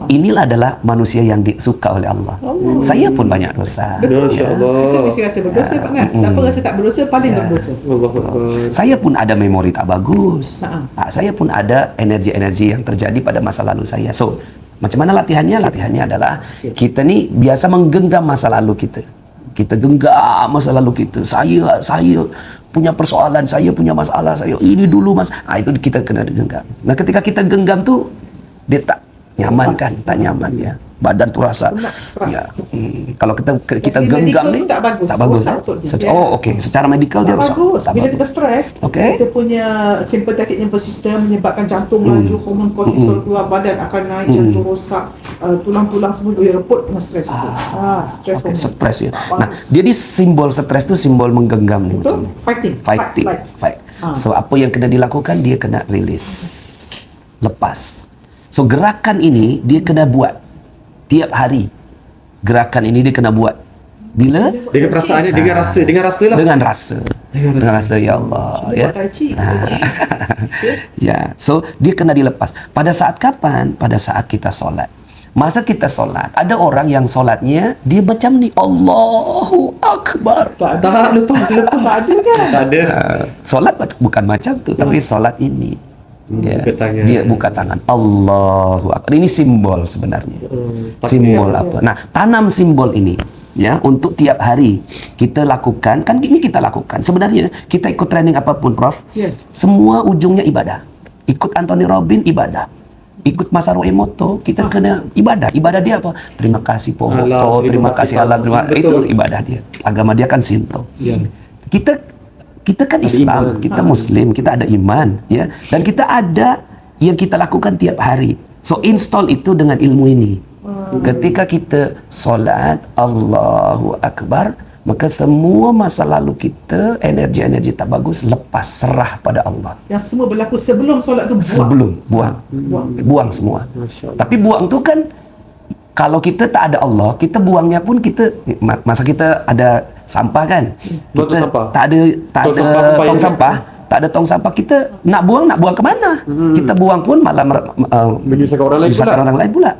Speaker 1: inilah adalah manusia yang disuka oleh Allah. Saya pun banyak dosa.
Speaker 6: Masya Allah.
Speaker 2: Kita mesti rasa berdosa, Pak Nas. Siapa rasa tak berdosa, paling berdosa.
Speaker 6: Allah Akbar.
Speaker 1: Saya pun ada memori tak bagus.
Speaker 2: Ha.
Speaker 1: Saya pun ada energi-energi yang terjadi pada masa lalu saya. So, macam mana latihannya? Latihannya adalah kita ni biasa menggenggam masa lalu kita. Kita genggam masa lalu kita. Saya punya persoalan, saya punya masalah, saya ini dulu mas. Itu kita kena genggam. Nah, ketika kita genggam tu dia tak nyaman kan? Tak nyaman ya. Badan tu rasa ya. Kalau kita
Speaker 2: Dari
Speaker 1: genggam
Speaker 2: medical
Speaker 1: ni
Speaker 2: tu tak bagus.
Speaker 1: Tak bagus.
Speaker 2: Rosak otot dia.
Speaker 1: Okey. Secara medikal dia
Speaker 2: Tak
Speaker 1: rosak.
Speaker 2: bagus.
Speaker 1: Tak
Speaker 2: Bila
Speaker 1: bagus.
Speaker 2: kita stres,
Speaker 1: Okey.
Speaker 2: kita punya sympathetic nervous system menyebabkan jantung laju, hormon kortisol keluar, badan akan naik, jantung rosak, tulang-tulang semua dia repot kena stres itu. Stres
Speaker 1: Okey,
Speaker 2: hormon.
Speaker 1: stres ya.
Speaker 2: Tak
Speaker 1: Nah,
Speaker 2: bagus.
Speaker 1: jadi simbol stres tu simbol menggenggam ni macam
Speaker 2: Betul?
Speaker 1: ni.
Speaker 2: Fighting.
Speaker 1: Fight. So apa yang kena dilakukan dia kena release. Lepas. So gerakan ini dia kena buat tiap hari. Gerakan ini dia kena buat. Bila?
Speaker 6: Dengan perasaannya, dengan rasa lah.
Speaker 1: Dengan rasa. Dengan rasa ya Allah
Speaker 2: Dia
Speaker 1: ya.
Speaker 2: buat tai chi.
Speaker 1: Ya. So dia kena dilepas. Pada saat kapan? Pada saat kita solat. Masa kita solat, ada orang yang solatnya dia macam ni, Allahu Akbar.
Speaker 6: Tak, lepas.
Speaker 2: Tak ada kan?
Speaker 6: Tak ada.
Speaker 1: Solat bukan macam tu, tapi solat ini. Ya,
Speaker 6: buka tangan.
Speaker 1: dia buka tangan. Allahu Akbar. Ini simbol sebenarnya. Simbol apa? Nah, tanam simbol ini ya untuk tiap hari kita lakukan. Kan ini kita lakukan. Sebenarnya kita ikut training apapun, Prof.
Speaker 2: Ya.
Speaker 1: Semua ujungnya ibadah. Ikut Anthony Robbins ibadah. Ikut Masaru Emoto kita kena ibadah. Ibadah dia apa? Terima kasih Pohoto,
Speaker 6: Allah,
Speaker 1: terima kasih Allah, itu
Speaker 6: Betul.
Speaker 1: ibadah dia. Agama dia kan Sinto.
Speaker 6: Ya.
Speaker 1: Kita kan
Speaker 6: Ada
Speaker 1: Islam,
Speaker 6: iman.
Speaker 1: kita Muslim, kita ada iman, ya, dan kita ada yang kita lakukan tiap hari. So install itu dengan ilmu ini. Ketika kita solat Allahu Akbar, maka semua masa lalu kita, energi-energi tak bagus lepas, serah pada Allah.
Speaker 2: Yang semua berlaku sebelum solat tu buang.
Speaker 1: Sebelum buang semua.
Speaker 6: Masya Allah.
Speaker 1: Tapi buang tu kan kalau kita tak ada Allah, kita buangnya pun kita masa kita ada sampah kan.
Speaker 6: Buang
Speaker 1: Kita
Speaker 6: tong sampah.
Speaker 1: tak ada
Speaker 6: Tong sampah tu payah
Speaker 1: tong
Speaker 6: kan?
Speaker 1: sampah, tak ada tong sampah, kita nak buang ke mana? Kita buang pun malah
Speaker 6: Menyusahkan orang lain
Speaker 1: menyusahkan
Speaker 6: pula.
Speaker 1: orang lain pula.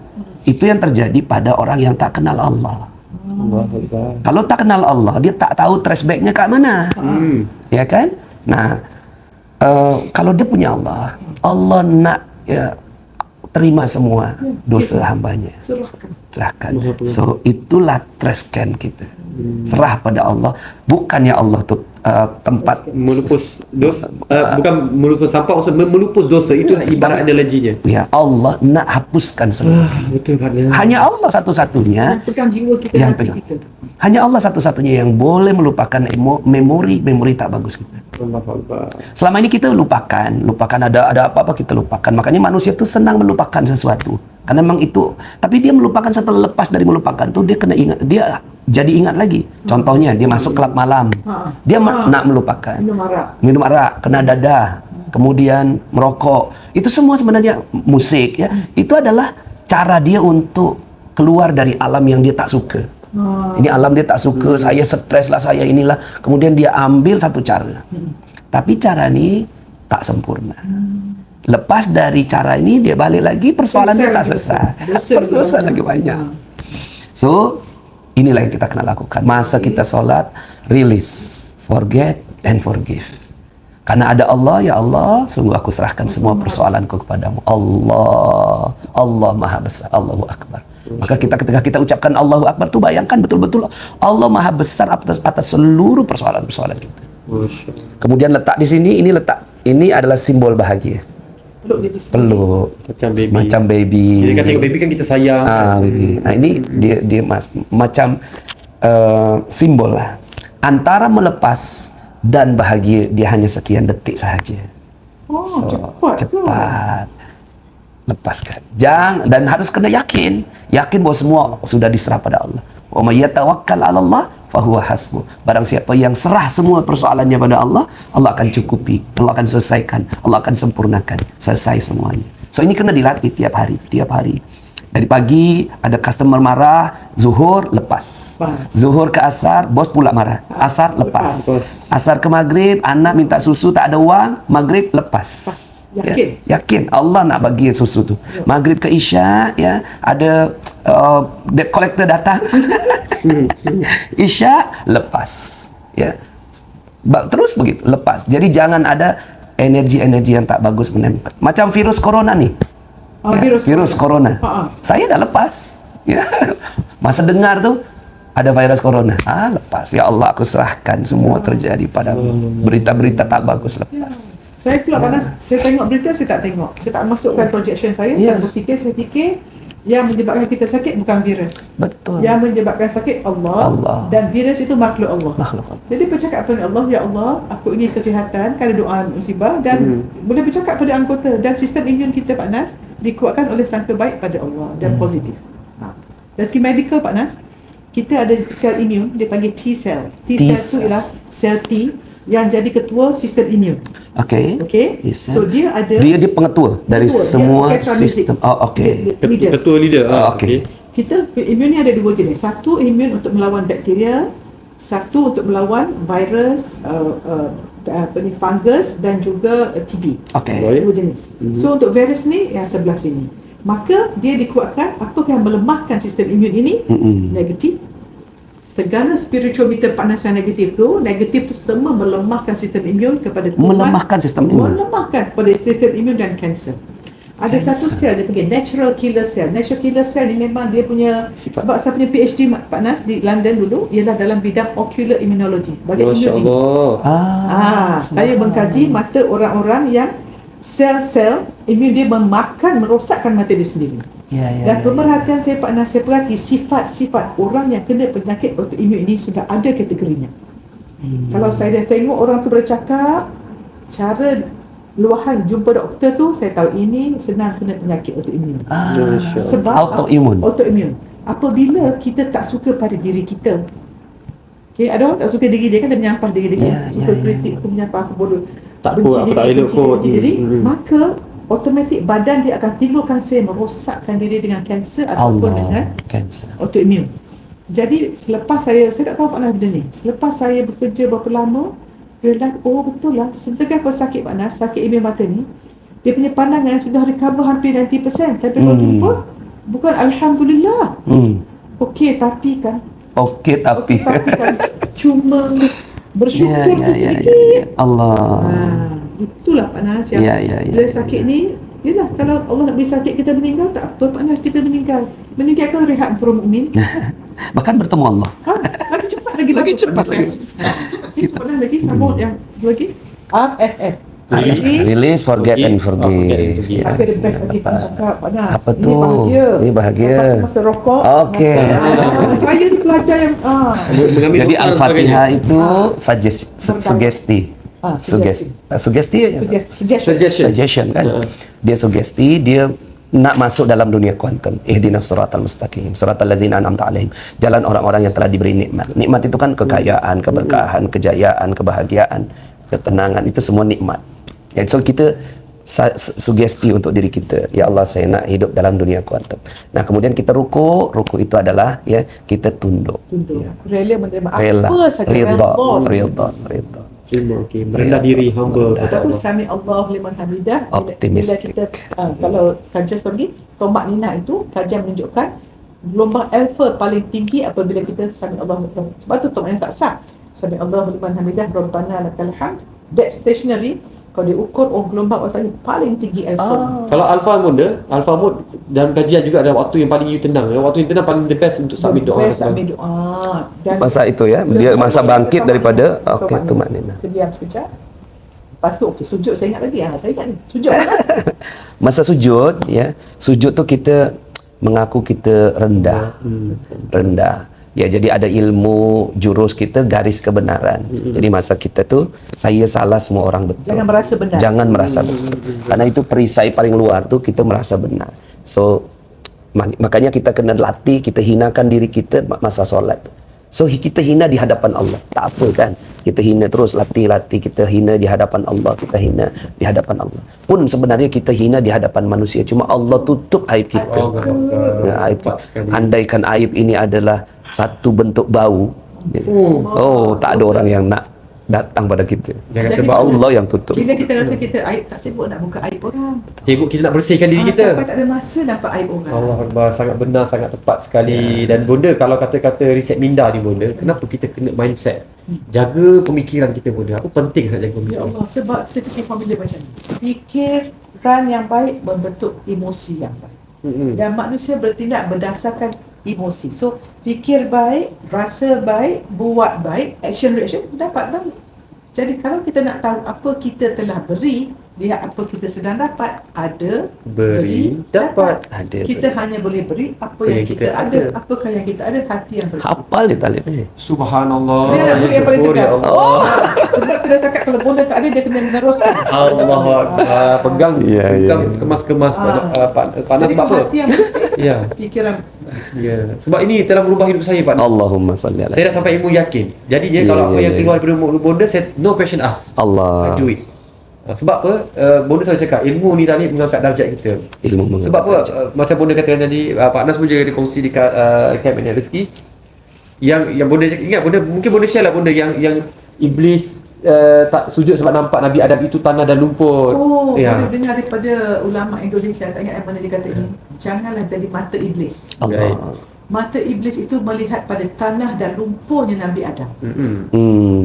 Speaker 1: Itu yang terjadi pada orang yang tak kenal Allah.
Speaker 6: Allah Akbar.
Speaker 1: Kalau tak kenal Allah, dia tak tahu trace back-nya kat mana. Ya kan? Nah, kalau dia punya Allah, Allah nak ya, terima semua dosa hambanya. Serahkan. So itulah trace can kita. Serah pada Allah. Bukannya Allah tu tempat
Speaker 6: Melupus dosa, bukan melupus sampah, maksud melupus dosa. Itu ibarat analoginya.
Speaker 1: Ya, Allah nak hapuskan semua.
Speaker 6: Betul Pak.
Speaker 1: Hanya Allah satu-satunya
Speaker 2: Yang pegang jiwa kita,
Speaker 1: yang
Speaker 2: hati
Speaker 1: pegang.
Speaker 2: kita.
Speaker 1: Hanya Allah satu-satunya yang boleh melupakan memori tak bagus kita.
Speaker 6: Allah Akbar.
Speaker 1: Selama ini kita lupakan ada apa-apa kita lupakan. Makanya manusia tu senang melupakan sesuatu. Karena memang itu, tapi dia melupakan, setelah lepas dari melupakan tuh dia kena ingat, dia jadi ingat lagi. Contohnya dia masuk klub malam, dia nak melupakan, minum arak, kena dadah, kemudian merokok. Itu semua sebenarnya musik ya. Itu adalah cara dia untuk keluar dari alam yang dia tak suka. Ini alam dia tak suka, saya stres lah, saya inilah. Kemudian dia ambil satu cara, tapi cara ini tak sempurna. Lepas dari cara ini dia balik lagi, persoalan dia tak selesai. Persoalan lagi banyak. So inilah yang kita kena lakukan. Masa kita solat, release, forget and forgive. Karena ada Allah, ya Allah, sungguh aku serahkan semua persoalanku kepadamu. Allah Maha Besar, Allahu Akbar. Maka ketika kita ucapkan Allahu Akbar tuh bayangkan betul-betul Allah Maha Besar atas seluruh persoalan-persoalan kita. Kemudian letak di sini, ini adalah simbol bahagia. Peluk macam baby.
Speaker 6: Jadi kan tengok baby kan kita sayang.
Speaker 1: Baby. Nah ini dia macam simbol lah. Antara melepas dan bahagia dia hanya sekian detik sahaja. Cepat. Lepaskan. Dan harus kena yakin bahwa semua sudah diserah pada Allah. Wa may yatawakkal 'ala Allah fahuwa hasbuh. Barang siapa yang serah semua persoalannya pada Allah, Allah akan cukupi, Allah akan selesaikan, Allah akan sempurnakan, selesai semuanya. So ini kena dilatih tiap hari. Dari pagi ada customer marah, zuhur lepas. Zuhur ke asar, bos pula marah. Asar lepas. Asar ke maghrib, anak minta susu tak ada wang, maghrib lepas. Yakin Allah nak bagi susu tu. Maghrib ke isya ya, ada debt collector datang. Isya lepas ya. Terus begitu lepas. Jadi jangan ada energi-energi yang tak bagus menempel. Macam virus corona nih. Virus corona. Saya dah lepas. Ya. Masa dengar tuh ada virus corona. Lepas. Ya Allah, aku serahkan semua terjadi padamu. Berita-berita tak bagus lepas.
Speaker 2: Saya pula panas, saya tengok berita, saya tak tengok. Saya tak masukkan projection saya. Saya fikir yang menyebabkan kita sakit bukan virus.
Speaker 1: Betul.
Speaker 2: Yang menyebabkan sakit Allah. Dan virus itu makhluk Allah. Jadi bercakap pada Allah, ya Allah, aku ingin kesihatan, kalau doa musibah, dan boleh bercakap pada anggota. Dan sistem imun kita, Pak Nas, dikuatkan oleh sangka baik pada Allah dan positif. Dari segi medical, Pak Nas, kita ada sel imun, dia panggil T cell. T cell itu ialah sel T yang jadi ketua sistem imun. Okey. So dia ada
Speaker 1: pengetua dari semua sistem.
Speaker 6: Ketua leader.
Speaker 2: Kita imun ni ada dua jenis. Satu imun untuk melawan bakteria, satu untuk melawan virus, fungus dan juga TB. Dua jenis. So untuk virus ni yang sebelah sini. Maka dia dikuatkan, apa yang melemahkan sistem imun ini? Negatif. Segala spiritual meter panas yang negatif tu semua melemahkan sistem imun kepada kuman, melemahkan pada sistem imun dan kanser. Ada satu sel dia panggil natural killer cell. Natural killer cell ni memang dia punya sebab saya punya PhD Pak Nas di London dulu ialah dalam bidang ocular immunology. Saya mengkaji mata orang-orang yang sel-sel imun dia merosakkan mata dia sendiri. Dan pemerhatian saya Pak Nas, saya perhati sifat-sifat orang yang kena penyakit autoimun ini sudah ada kategorinya. Kalau saya dah tengok orang tu bercakap, cara luahan jumpa doktor tu, saya tahu ini senang kena penyakit autoimun. Sebab autoimun. Apabila kita tak suka pada diri kita, ada orang tak suka diri dia, kan dia menyampah diri dia, suka kritik, aku menyampah, aku bodoh, tak benci diri, maka automatik badan dia akan timbulkan sel merosakkan diri dengan kanser ataupun dengan autoimun. Jadi selepas saya tak tahu Pak Nas benda ni. Selepas saya bekerja berapa lama, realize betul lah, setengah pesakit Pak Nas, sakit imun mata ni, dia punya pandangan sudah recover hampir 90%. Tapi kalau jumpa, bukan Alhamdulillah. Tapi kan cuma bersyukur sedikit. Itulah Pak Nas yang bila sakit ni, yalah, kalau Allah nak beri sakit kita meninggal, tak apa Pak Nas, kita meninggal kan rehat para mukmin.
Speaker 1: Bahkan bertemu Allah.
Speaker 2: Lagi cepat lagi. Pak Nas lagi sambung yang lagi RFF.
Speaker 1: Release, forget and forgive.
Speaker 2: Tapi the best lagi pun cakap Pak Nas.
Speaker 1: Apa tu? Ini bahagia.
Speaker 2: Masa rokok. Saya ni pelajar yang
Speaker 1: jadi Al-Fatihah itu sugesti. Suggestion kan. Dia sugesti, dia nak masuk dalam dunia kuantum. Ihdinas siratal mustaqim, siratal ladzina an'amta 'alaihim. Jalan orang-orang yang telah diberi nikmat. Nikmat itu kan kekayaan, keberkahan, kejayaan, kebahagiaan, ketenangan, itu semua nikmat. Ya, so kita sugesti untuk diri kita, ya Allah saya nak hidup dalam dunia kuantum. Nah kemudian kita ruku itu adalah ya kita tunduk, ya.
Speaker 2: Rela menerima
Speaker 1: Rela,
Speaker 2: apa saja,
Speaker 1: ridha.
Speaker 6: Okey, merendah diri, hamba kepada
Speaker 2: Itu
Speaker 6: Allah.
Speaker 2: sami Allah liman hamidah. Bila
Speaker 1: Optimistic.
Speaker 2: kita kalau kajian lagi tomak nina itu kajian menunjukkan gelombang alfa paling tinggi apabila kita sami Allah. Sebab tu tomak nina tak sah. Sami Allah liman hamidah rabbana lakal hamd. That stationary kalau diukur gelombang otaknya paling tinggi alfa.
Speaker 6: Kalau alpha mode dalam kajian juga ada waktu yang paling you tenang. Waktu yang tenang paling the best untuk submit doa.
Speaker 2: Submit doa. Dan
Speaker 1: Masa itu ya, dia masa bangkit daripada tu maknanya.
Speaker 2: Diam sekejap. Lepas tu sujud saya ingat lagi. Saya ingat ni. Sujud.
Speaker 1: Masa sujud ya, sujud tu kita mengaku kita rendah. Ya, jadi ada ilmu jurus kita garis kebenaran. Jadi masa kita tu saya salah, semua orang betul.
Speaker 2: Jangan merasa benar.
Speaker 1: Jangan merasa betul. Karena itu perisai paling luar tu kita merasa benar. So makanya kita kena latih, kita hinakan diri kita masa solat. So kita hina di hadapan Allah. Tak apa kan? Kita hina terus, latih kita hina di hadapan Allah, kita hina di hadapan Allah. Pun sebenarnya kita hina di hadapan manusia, cuma Allah tutup aib kita. Aib. Andaikan aib ini adalah satu bentuk bau, tak ada orang yang nak datang pada kita. Sebab Allah yang tutup.
Speaker 2: Bila kita rasa kita aib, tak sibuk nak buka aib orang.
Speaker 6: Sibuk kita nak bersihkan diri kita.
Speaker 2: Sampai tak ada masa nampak aib orang.
Speaker 6: Allah Akbar, sangat benar, sangat tepat sekali. Dan Bonda, kalau kata-kata riset minda ni Bonda, kenapa kita kena mindset? Jaga pemikiran kita Bonda. Apa penting sangat jaga
Speaker 2: Ya
Speaker 6: pemikiran?
Speaker 2: Allah, sebab kita fikir formula macam ni. Fikiran yang baik membentuk emosi yang baik. Dan manusia bertindak berdasarkan emosi. So, fikir baik, rasa baik, buat baik, action reaction dapat baik. Jadi kalau kita nak tahu apa kita telah beri, lihat apa kita sedang dapat. Ada,
Speaker 6: Beri, dapat.
Speaker 1: Ada.
Speaker 2: Kita hanya boleh beri apa yang kita ada. Apakah yang kita ada? Hati yang bersih.
Speaker 1: Hafal dia talib ni.
Speaker 6: Subhanallah.
Speaker 2: Dia nak beri yang paling
Speaker 6: syukur ya
Speaker 2: tegak.
Speaker 6: Allah.
Speaker 2: Sebab kita dah cakap kalau Bonda tak ada, dia kena meneruskan.
Speaker 6: Allahu Akbar. Pegang, kemas-kemas panas
Speaker 2: Jadi
Speaker 6: sebab apa?
Speaker 2: hati yang bersih,
Speaker 6: Ya.
Speaker 2: fikiran.
Speaker 6: Ya. Sebab ini telah merubah hidup saya Pak.
Speaker 1: Allahumma salli ala
Speaker 6: Saya dah sampai ilmu yakin. Jadinya kalau apa yang keluar daripada mulut Bonda, saya no question ask.
Speaker 1: Allah.
Speaker 6: I do it. Sebab apa? Bonda selalu cakap ilmu ni tadi mengangkat darjat kita.
Speaker 1: Ilmu mengangkat
Speaker 6: Sebab apa?
Speaker 1: darjat.
Speaker 6: Macam Bonda katakan tadi, Pak Anas pun juga dikongsi dekat Camp Minyak Rezeki. Yang Bonda cakap, ingat Bonda, mungkin Bonda share lah Bonda yang iblis tak sujud sebab nampak Nabi Adam itu tanah dan lumpur.
Speaker 2: Boleh dengar daripada ulama Indonesia, tak ingat yang mana dia kata ini. Janganlah jadi mata iblis.
Speaker 1: Allah.
Speaker 2: Mata iblis itu melihat pada tanah dan lumpurnya Nabi Adam.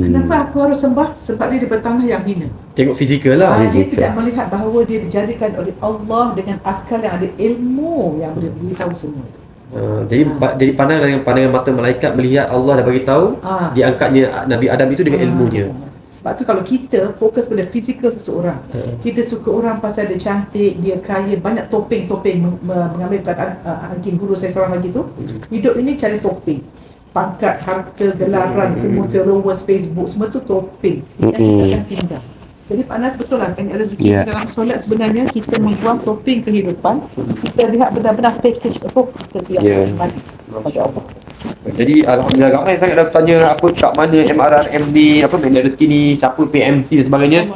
Speaker 2: Kenapa aku harus sembah? Sebab dia daripada tanah yang hina.
Speaker 6: Tengok fizikal lah.
Speaker 2: Dia tidak melihat bahawa dia dijadikan oleh Allah dengan akal yang ada ilmu yang boleh beritahu semua.
Speaker 6: Jadi pandangan mata malaikat melihat Allah dah bagi tahu diangkatnya Nabi Adam itu dengan ilmunya.
Speaker 2: Sebab tu kalau kita fokus pada fizikal seseorang, kita suka orang pasal dia cantik, dia kaya, banyak topeng-topeng, mengambil perkataan Hakim Guru saya seorang lagi tu, hidup ini cari topeng. Pangkat, harta, gelaran, semua followers, Facebook, semua tu topeng yang kita akan tinggal. Jadi Pak Nas betul lah, kan rezeki dalam solat sebenarnya kita membuang topeng kehidupan, kita lihat benar-benar package setiap mati. Masya Allah.
Speaker 6: Jadi alhamdulillah ramai sangat dah bertanya apa kat mana MRRM ni, apa Minyak Rezeki ni, siapa PMC dan sebagainya.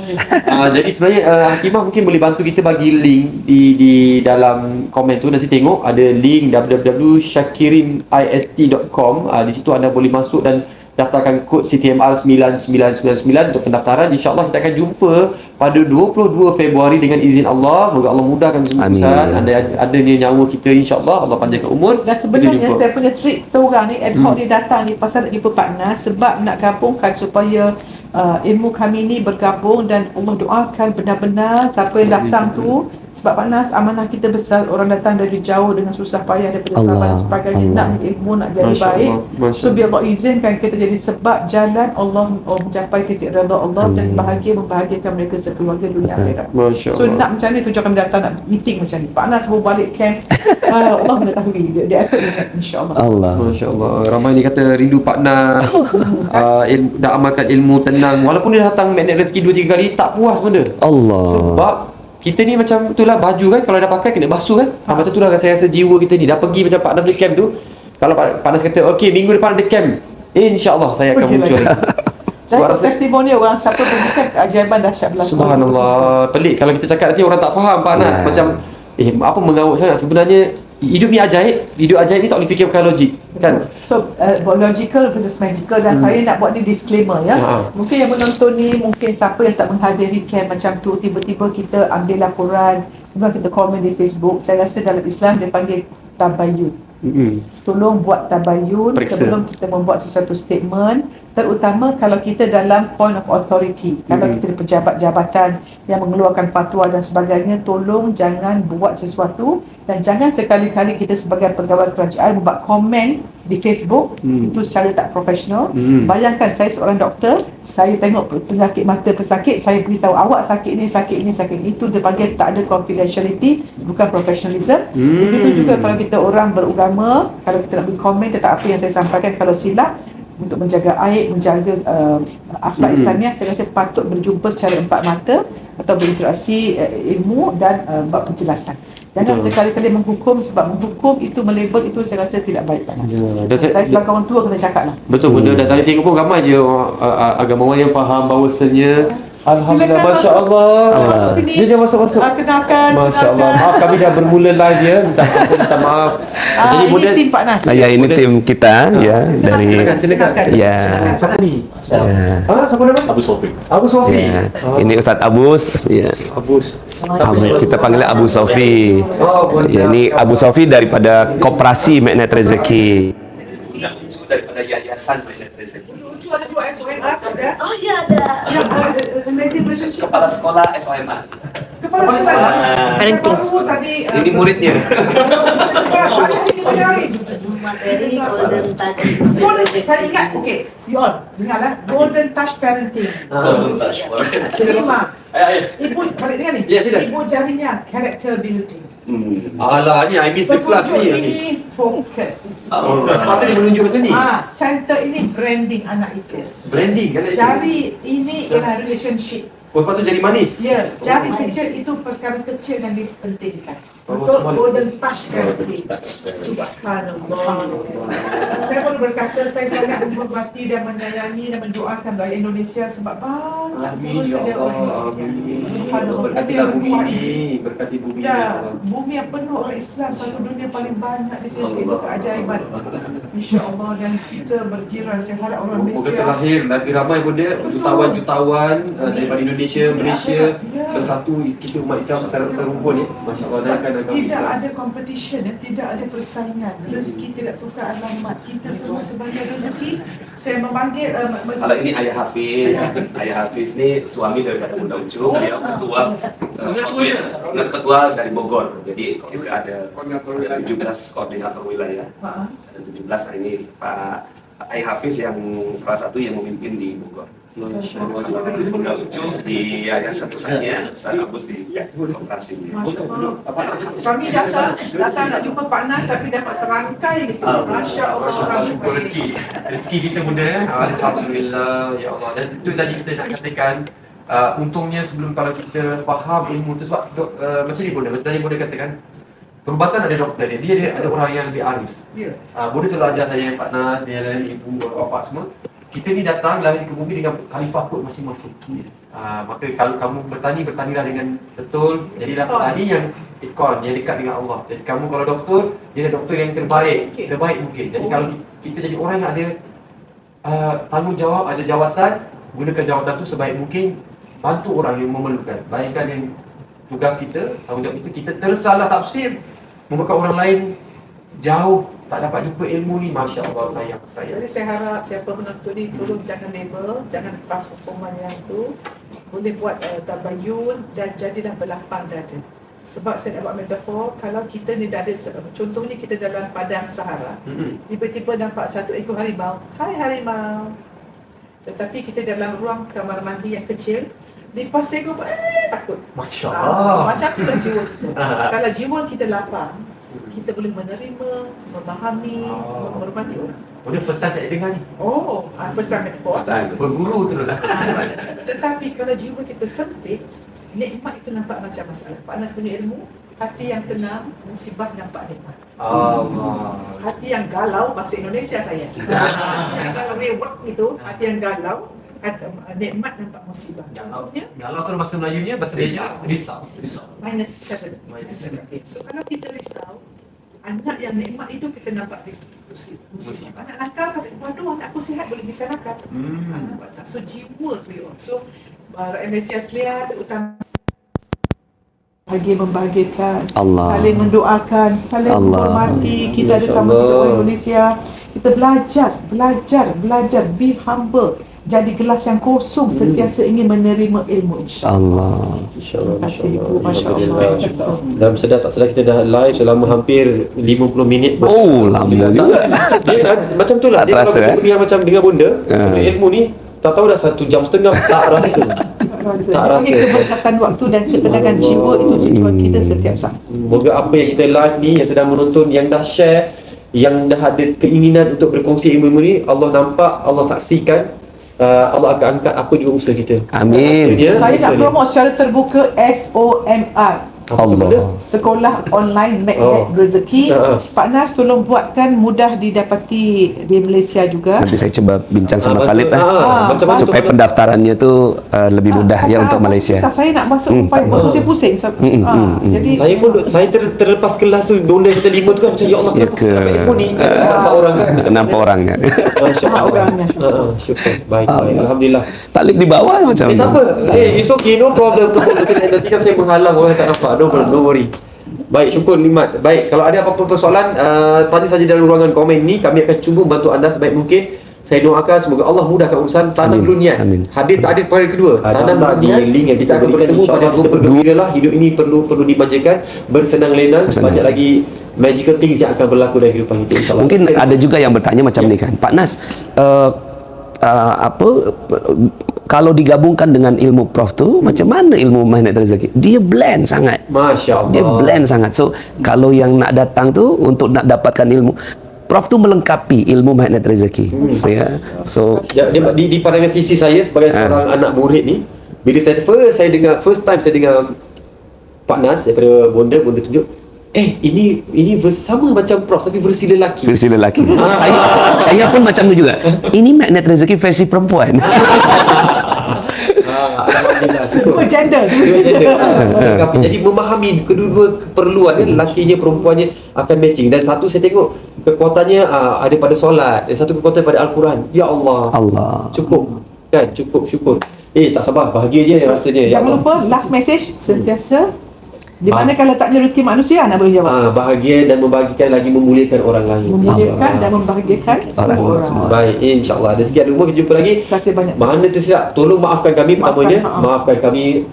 Speaker 6: Jadi sebenarnya Hakimah mungkin boleh bantu kita bagi link di dalam komen tu, nanti tengok ada link www.syakirinist.com. Di situ anda boleh masuk dan daftarkan kod CTMR 9999 untuk pendaftaran. InsyaAllah kita akan jumpa pada 22 Februari dengan izin Allah. Moga Allah mudahkan semua urusan. Adanya nyawa kita, insyaAllah Allah panjangkan umur.
Speaker 2: Dan sebenarnya saya punya trik kita orang ni, ad hoc dia datang ni pasal nak jumpa Pak Nas, sebab nak gabungkan supaya ilmu kami ni bergabung, dan Allah doakan benar-benar siapa yang datang tu. Sebab Pak Nas, amanah kita besar, orang datang dari jauh dengan susah payah daripada sahabat dan sebagainya, nak ilmu, nak jadi baik. So biar Allah izinkan kita jadi sebab jalan Allah mencapai titik redha Allah dan membahagiakan mereka sekeluarga dunia akhirat. So nak macam ni, tujuan kami datang nak meeting macam ni. Pak Nas baru balik camp, Allah mengetahui dia akan ingat, insyaAllah.
Speaker 6: Masya-Allah. Ramai ni kata rindu Pak Nas. Dah amalkan ilmu tenang. Walaupun dia datang Minyak Rezeki 2-3 kali tak puas pun dia.
Speaker 1: Allah.
Speaker 6: Sebab kita ni macam itulah baju kan, kalau dah pakai kena basuh kan. Macam itulah saya rasa jiwa kita ni dah pergi macam partner beli camp tu. Kalau Panas kata okey minggu depan ada camp, insya-Allah saya akan
Speaker 2: Pergi
Speaker 6: muncul
Speaker 2: lagi.
Speaker 6: lagi.
Speaker 2: Dan
Speaker 6: Sebab rasa
Speaker 2: testimoni orang siapa berikan keajaiban dahsyat berlaku.
Speaker 6: subhanallah, pelik kalau kita cakap nanti orang tak faham Pak Anas.
Speaker 1: Ya.
Speaker 6: Macam apa mengamuk sangat, sebenarnya hidup ni ajaib. Hidup ajaib ni tak boleh fikir pakai logik kan.
Speaker 2: So logical versus magical, dan saya nak buat ni disclaimer ya. Mungkin yang menonton ni, mungkin siapa yang tak menghadiri camp macam tu, tiba-tiba kita ambil laporan, kemudian kita komen di Facebook. Saya rasa dalam Islam dia panggil tabayyun. Tolong buat tabayyun
Speaker 6: Periksa.
Speaker 2: sebelum kita membuat sesuatu statement, terutama kalau kita dalam point of authority. Kalau kita di pejabat jabatan yang mengeluarkan fatwa dan sebagainya, tolong jangan buat sesuatu, dan jangan sekali-kali kita sebagai pegawai kerajaan membuat komen di Facebook. Itu secara tak profesional. Bayangkan saya seorang doktor, saya tengok penyakit mata pesakit, saya beritahu awak sakit ni, sakit ni, sakit ni. Itu dia panggil tak ada confidentiality, bukan professionalism. Begitu juga kalau kita orang beragama, kalau kita nak beri komen tentang apa yang saya sampaikan, kalau silap, untuk menjaga aib, menjaga akhlak Islamiah, saya rasa patut berjumpa secara empat mata atau berinteraksi ilmu dan buat penjelasan. Jangan sekali-kali menghukum, sebab menghukum itu, melabel itu, saya rasa tidak baik, Pak Nas. Saya sebagai orang tua kena cakap lah.
Speaker 6: Betul, benda dan tadi tengok pun ramai je agamawan yang faham bahawasanya alhamdulillah,
Speaker 2: Silakan
Speaker 6: masya-Allah.
Speaker 2: Sini.
Speaker 6: Dia jangan masuk-masuk.
Speaker 2: Kenalkan.
Speaker 6: Masya-Allah. Maaf kami dah bermula live ya. Minta maaf. Jadi
Speaker 2: Ini
Speaker 6: mudah
Speaker 2: tim Pak Nas.
Speaker 1: Ya, ini tim kita ya dari
Speaker 6: silakan.
Speaker 1: ya.
Speaker 6: Siapa ni?
Speaker 1: Ya.
Speaker 6: Siapa nama? Abu Sofi. Abu Sofi.
Speaker 1: Ya. Ini Ustaz Abus ya.
Speaker 6: Abus.
Speaker 1: Kita panggil Abu Sofi.
Speaker 6: Oh, boleh.
Speaker 1: Ya, ini Abu Sofi daripada Koperasi Magnet Rezeki. Daripada Yayasan Magnet Rezeki.
Speaker 2: Lucu ada dua SOMA ada.
Speaker 7: Oh ya ada.
Speaker 2: Amazing relationship.
Speaker 1: Kepala sekolah SOMA.
Speaker 2: Kepala sekolah.
Speaker 7: Parenting.
Speaker 2: Baru tadi.
Speaker 1: Ini muridnya.
Speaker 7: Materi golden study.
Speaker 2: Golden, saya ingat. Okay, you all dengarlah. Golden touch parenting. Terima. Ibu, balik dengar ni.
Speaker 6: Ya, sila.
Speaker 2: Ibu jarinya character building.
Speaker 6: Alah, ni I miss the class
Speaker 2: Petunjuk
Speaker 6: ni.
Speaker 2: ini fokus.
Speaker 6: Sepatutnya dia menunjuk macam ni.
Speaker 2: Center ini branding anak itu.
Speaker 6: Branding kan?
Speaker 2: Jari ini ialah relationship.
Speaker 6: Oh, sepatutnya jadi manis.
Speaker 2: Ya, jari kecil itu perkara kecil yang dipentingkan.
Speaker 6: Oh,
Speaker 2: Untuk
Speaker 6: semua-
Speaker 2: golden touch parenting. Subhanallah. Saya baru berkata, saya sangat menghormati dan menyayangi dan mendoakan rakyat Indonesia sebab banyak
Speaker 6: Amin
Speaker 2: terus
Speaker 6: ya
Speaker 2: ada orang
Speaker 6: Allah.
Speaker 2: Indonesia.
Speaker 6: Amin.
Speaker 2: Subhanallah. Tapi
Speaker 6: Berkatilah
Speaker 2: yang
Speaker 6: bumi
Speaker 2: berkuat
Speaker 6: ini. Berkati bumi ini. ya
Speaker 2: ya,
Speaker 6: Allah.
Speaker 2: bumi yang penuh orang Islam, satu dunia paling banyak di sini. Itu keajaiban. InsyaAllah, dan kita berjiran. Saya harap orang
Speaker 6: Moga
Speaker 2: Malaysia
Speaker 6: terlahir lagi ramai pun dia jutawan-jutawan daripada Indonesia, Malaysia
Speaker 2: Ya.
Speaker 6: bersatu kita umat Islam serumpun ya. Masya-Allah, dan akan agama
Speaker 2: tidak
Speaker 6: Islam.
Speaker 2: ada competition, tidak ada persaingan. Rezeki tidak tukar alamat. Kita semua sebagai rezeki. Saya memanggil
Speaker 1: Kalau ini Ayah Hafiz, Ayah Hafiz ni suami daripada Bunda Ucu, beliau ketua dari Bogor. Jadi kita ada 17 koordinator wilayah. Ada 17, hari ini Pak Ayah Hafiz yang salah satu yang memimpin di Bogor.
Speaker 6: Masya-Allah.
Speaker 1: Kalau di Bunda Ucu di Yayasan Pusatnya, Ustaz Agus di Koperasinya.
Speaker 2: Masya Allah. Kami datang nak jumpa Pak Nas, tapi dapat serangkai gitu. Masya Allah.
Speaker 6: Syukur rezeki kita benda ya. Alhamdulillah ya Allah. Dan itu tadi kita nak katakan untungnya sebelum kalau kita faham ilmu tu sebab macam ni Bunda, macam tadi Bunda katakan perubatan ada doktor dia ada orang yang lebih arif.
Speaker 2: Ya.
Speaker 6: Bunda selalu ajar saya Pak Nas, dia dan ibu bapa semua. Kita ni datang lahir ke bumi dengan khalifah kod masing-masing. Maka kalau kamu bertanilah dengan betul. Jadilah petani yang ikon, yang dekat dengan Allah. Jadi kamu kalau doktor, dia adalah doktor yang terbaik, sebaik mungkin. Jadi kalau kita jadi orang yang ada tanggungjawab, ada jawatan, gunakan jawatan tu sebaik mungkin, bantu orang yang memerlukan. Bayangkan yang tugas kita, tanggungjawab kita tersalah tafsir, membuatkan orang lain jauh tak dapat jumpa ilmu ni. Masya Allah, sayang.
Speaker 2: Jadi saya harap siapa penonton ni tolong jangan label, jangan pas hukuman yang tu. Boleh buat tabayun dan jadilah berlapang dada. Sebab saya nak buat metafor, kalau kita ni dah ada, contohnya kita dalam padang Sahara, tiba-tiba nampak satu ekor harimau. Hai harimau. Tetapi kita dalam ruang kamar mandi yang kecil, lipas ekor takut.
Speaker 6: Masya Allah.
Speaker 2: Macam tu lah jiwa kita. Kalau jiwa kita lapang, kita boleh menerima, memahami, menghormati orang.
Speaker 6: Benda first time tak dengar ni.
Speaker 2: First time metaphor.
Speaker 1: First time.
Speaker 6: Berguru terus.
Speaker 2: Tetapi kalau jiwa kita sempit, nikmat itu nampak macam masalah. Pak Nas punya ilmu, hati yang tenang, musibah nampak nikmat.
Speaker 6: Allah.
Speaker 2: Hati yang galau, bahasa Indonesia saya. Hati yang galau, rewak itu, hati yang galau, nikmat nampak musibah. Contohnya,
Speaker 6: Galau tu bahasa Melayunya, bahasa Melayu risau.
Speaker 2: -7.
Speaker 6: Minus 7.
Speaker 2: So kalau kita risau, anak yang nikmat itu kita nampak musibah. Anak nakal kata, waduh anak aku sihat boleh bisa nakal. Nampak tak? So jiwa tu you. So rakyat Malaysia sekalian, terutama bagi membahagikan,
Speaker 1: Allah.
Speaker 2: saling mendoakan, saling
Speaker 1: Allah.
Speaker 2: menghormati. Kita ada sama kita orang Indonesia. Kita belajar, be humble. Jadi gelas yang kosong sentiasa ingin menerima ilmu, insya-Allah.
Speaker 1: Allah.
Speaker 6: InsyaAllah.
Speaker 2: Terima kasih Ibu, masya-Allah.
Speaker 6: Dalam sedar tak sedar kita dah live selama hampir 50 minit.
Speaker 1: Oh, lama juga.
Speaker 6: Dia macam tu lah.
Speaker 1: Tak
Speaker 6: Dia
Speaker 1: terasa,
Speaker 6: kalau dia macam dengar benda, ilmu ni tak tahu dah 1 jam setengah tak rasa. Tak rasa.
Speaker 2: Bagi keberkatan waktu dan ketenangan jiwa itu tujuan kita setiap saat.
Speaker 6: Moga apa yang kita live ni, yang sedang menonton, yang dah share, yang dah ada keinginan untuk berkongsi ilmu ni, Allah nampak, Allah saksikan. Allah akan angkat apa juga usaha kita.
Speaker 1: Amin.
Speaker 2: Saya nak promote secara terbuka SOMR,
Speaker 1: Allah.
Speaker 2: Sekolah Online Magnet Rezeki. Pak Nas tolong buatkan, mudah didapati di Malaysia juga.
Speaker 1: Nanti saya coba bincang sama Khalid
Speaker 6: macam
Speaker 1: supaya pendaftarannya tu lebih mudah ya untuk
Speaker 2: Susah,
Speaker 1: Malaysia.
Speaker 2: saya nak masuk upaya pusing-pusing. Jadi
Speaker 6: Saya pun terlepas kelas tu, benda kita 5 tu kan macam ya Allah,
Speaker 1: Ya
Speaker 6: kenapa
Speaker 1: ke?
Speaker 6: sampai ilmu ni nampak orang kan.
Speaker 1: Nampak orangnya.
Speaker 2: orangnya.
Speaker 6: Syukur. Baik. Alhamdulillah.
Speaker 1: Taklif di bawah macam
Speaker 6: Tak apa. It's okay, no problem. Nanti kan saya menghalang orang tak nampak. No worry. Baik, syukur Limat. Baik, kalau ada apa-apa persoalan, tanya saja dalam ruangan komen ni. Kami akan cuba bantu anda sebaik mungkin. Saya doakan semoga Allah mudahkan urusan. Tanam dulu niat.
Speaker 1: Amin.
Speaker 6: Hadir tak hadir pada kedua. Tanam
Speaker 1: Amin.
Speaker 6: niat. Link yang kita akan bertemu pada waktu berbeza. Hidup ini perlu dimanjakan, bersenang lenang. Banyak lagi magical things yang akan berlaku dalam kehidupan kita, insyaAllah.
Speaker 1: Mungkin ada juga yang bertanya macam ni kan, Pak Nas, kalau digabungkan dengan ilmu Prof tu, macam mana ilmu Magnet Rezeki? Dia blend sangat.
Speaker 6: Masya Allah.
Speaker 1: Dia blend sangat. So, kalau yang nak datang tu untuk nak dapatkan ilmu, Prof tu melengkapi ilmu Magnet Rezeki.
Speaker 6: Di pandangan sisi saya sebagai seorang anak murid ni, bila saya dengar first time saya dengar Pak Nas daripada Bonda tunjuk, ini versi sama macam Prof tapi versi lelaki.
Speaker 1: Versi lelaki. Saya pun macam tu juga. Ini Magnet Rezeki versi perempuan.
Speaker 6: Alhamdulillah.
Speaker 2: Dua gender.
Speaker 6: Jadi memahami kedua-dua keperluan, lelakinya perempuannya akan matching. Dan satu saya tengok kekuatannya ada pada solat, dan satu kekuatan pada Al-Quran. Ya Allah. Cukup kan? Cukup syukur. Tak sabar, bahagia je rasanya. Ya
Speaker 2: Jangan
Speaker 6: Allah.
Speaker 2: lupa last message sentiasa, di mana kalau taknya rezeki manusia, nak boleh jawab.
Speaker 6: Bahagia dan membahagikan lagi memuliakan orang lain.
Speaker 2: Memuliakan dan membahagiakan semua orang.
Speaker 6: Baik, insyaAllah. Ada sekian rumah, kita jumpa lagi.
Speaker 2: Terima kasih banyak.
Speaker 6: Mana tersilap, tolong maafkan kami pertamanya. Maafkan kami,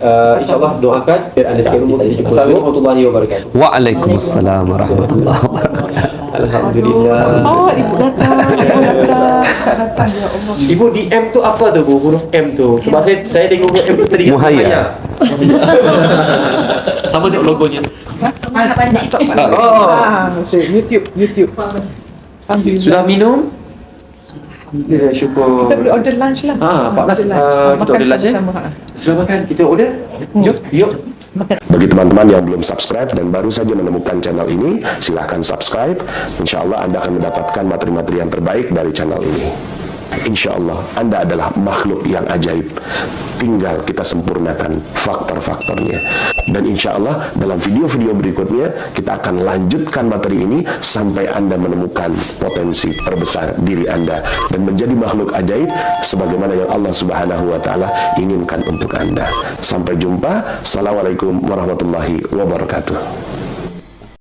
Speaker 6: insyaAllah doakan biar ada sekian rumah, kita jumpa. Assalamualaikum warahmatullahi wabarakatuh.
Speaker 1: Waalaikumsalam warahmatullahi wabarakatuh.
Speaker 6: Alhamdulillah.
Speaker 2: Ibu datang, Ustaz datang, ya Allah.
Speaker 6: Ibu di M tu apa tu Bu? Huruf M tu. Sebab saya tengok M tu tadi
Speaker 1: Muhayya.
Speaker 6: Sama tengok logonya. YouTube. Alhamdulillah. Sudah minum? Ya, syukur.
Speaker 2: Kita boleh order lunch lah.
Speaker 6: Pak Nas, kita order lunch ya? Sudah makan? Kita order? Yuk.
Speaker 3: Bagi teman-teman yang belum subscribe dan baru saja menemukan channel ini, silahkan subscribe. Insya Allah Anda akan mendapatkan materi-materi yang terbaik dari channel ini. Insya Allah Anda adalah makhluk yang ajaib. Tinggal kita sempurnakan faktor-faktornya. Dan insya Allah dalam video-video berikutnya kita akan lanjutkan materi ini sampai Anda menemukan potensi terbesar diri Anda dan menjadi makhluk ajaib sebagaimana yang Allah Subhanahu wa Ta'ala inginkan untuk Anda. Sampai jumpa. Assalamualaikum warahmatullahi wabarakatuh.